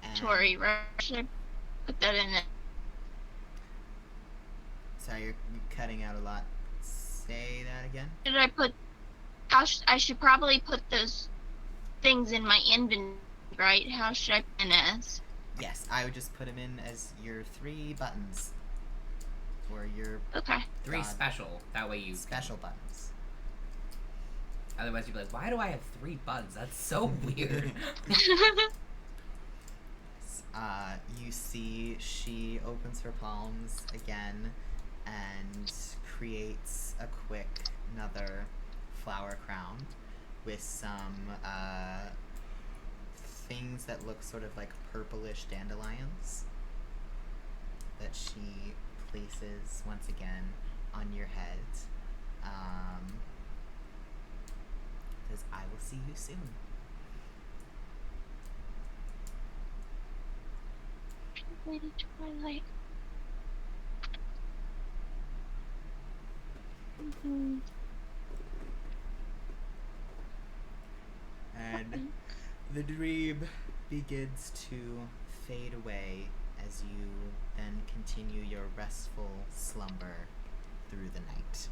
And- Tori, should I put that in it? Sorry, you're cutting out a lot. Say that again. Should I put? I should probably put those things in my inventory, right? How should I put it as? Yes, I would just put them in as your 3 buttons. Or your Okay. 3 God. special. That way you special buttons. Otherwise, you'd be like, why do I have 3 bugs? That's so weird. You see she opens her palms again and creates a quick another flower crown with some things that look sort of like purplish dandelions that she places once again on your head. Says, I will see you soon. Lady Twilight. Mm-hmm. And the dream begins to fade away as you then continue your restful slumber through the night.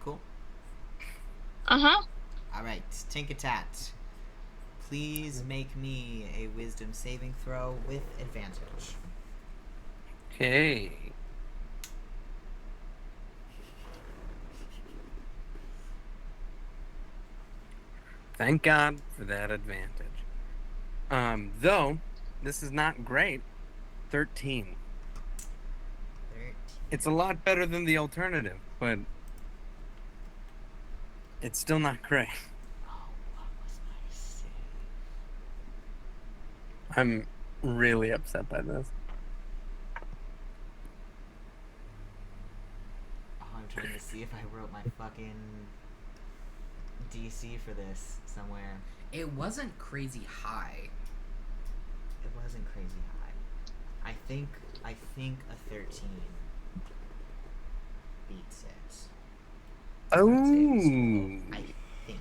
Cool. Uh-huh. Alright, TinkerTat. Please make me a wisdom saving throw with advantage. Okay. Thank God for that advantage. Though, this is not great. 13. 13. It's a lot better than the alternative, but it's still not great. Oh, what was my save? I'm really upset by this. Oh, I'm trying to see if I wrote my fucking DC for this somewhere. It wasn't crazy high. It wasn't crazy high. I think a 13 beats it. Oh. I think.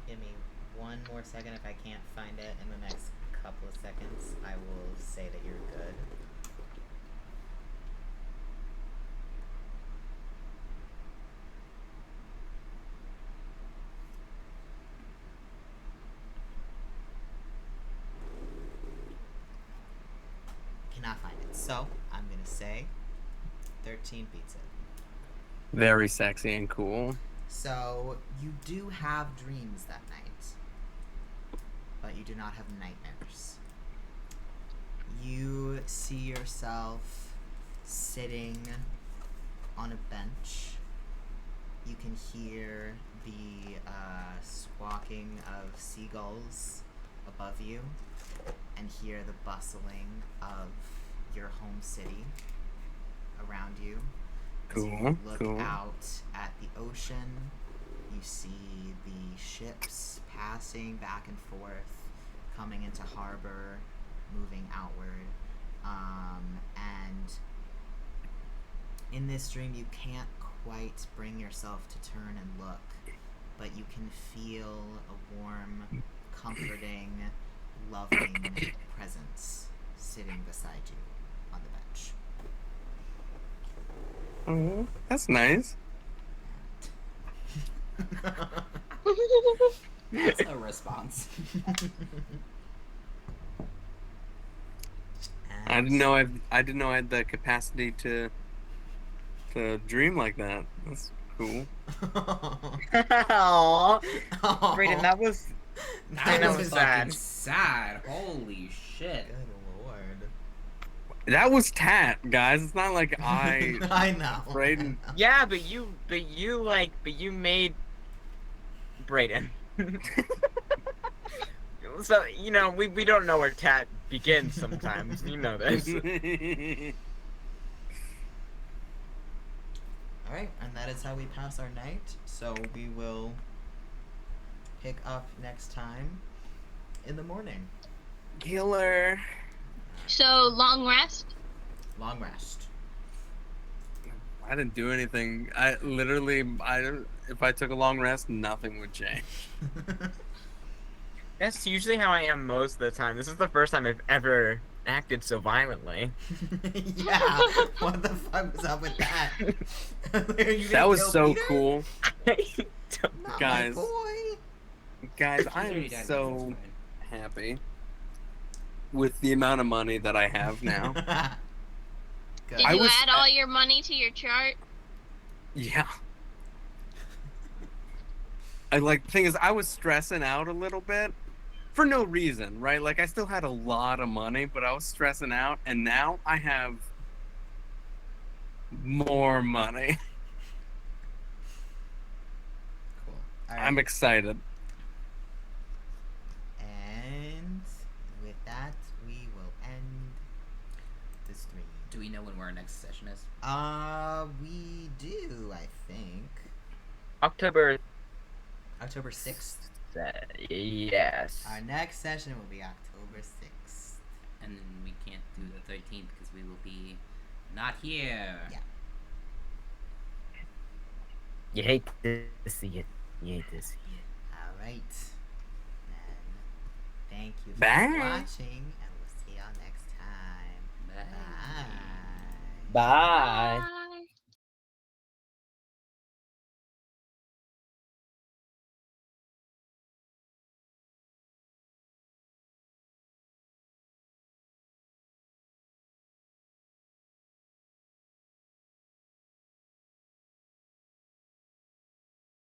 Give me one more second. If I can't find it in the next couple of seconds, I will say that you're good. Cannot find it. So, I'm gonna say 13 beats it. Very sexy and cool. So, you do have dreams that night, but you do not have nightmares. You see yourself sitting on a bench. You can hear the squawking of seagulls above you and hear the bustling of your home city around you. As you look Cool. out at the ocean, you see the ships passing back and forth, coming into harbor, moving outward. And in this dream, you can't quite bring yourself to turn and look, but you can feel a warm, comforting, loving presence sitting beside you on the bench. Oh, that's nice. That's a response. I didn't know I didn't know I had the capacity to dream like that. That's cool. Aww. Braeden, that was That That was was fucking sad. sad. Holy shit. Good lord. That was Tat, guys. It's not like I I know. Braeden. yeah, but you made Braeden. So we don't know where Tat begins sometimes. You know this. Alright, and that is how we pass our night. So we will pick up next time in the morning. Killer. So, long rest? Long rest. I didn't do anything. If I took a long rest, nothing would change. That's usually how I am most of the time. This is the first time I've ever acted so violently. Yeah, what the fuck was up with that? Are you That gonna was kill so Peter? cool. Not Guys. my boy. Guys, He's I already am died, so that's fine. happy with the amount of money that I have now. Good. Did I you was- add all your money to your chart? Yeah. The thing is, I was stressing out a little bit for no reason, right? Like, I still had a lot of money, but I was stressing out, and now I have more money. Cool. All I'm right. excited. And with that, we will end the stream. Do we know when our next session is? We do, I think. October. October 6th. Yes. Our next session will be October 6th. And then we can't do the 13th because we will be not here. Yeah. You hate to see it. You hate to see it. All right. Then, thank you for Bye. watching, and we'll see y'all next time. Bye. Bye. Bye.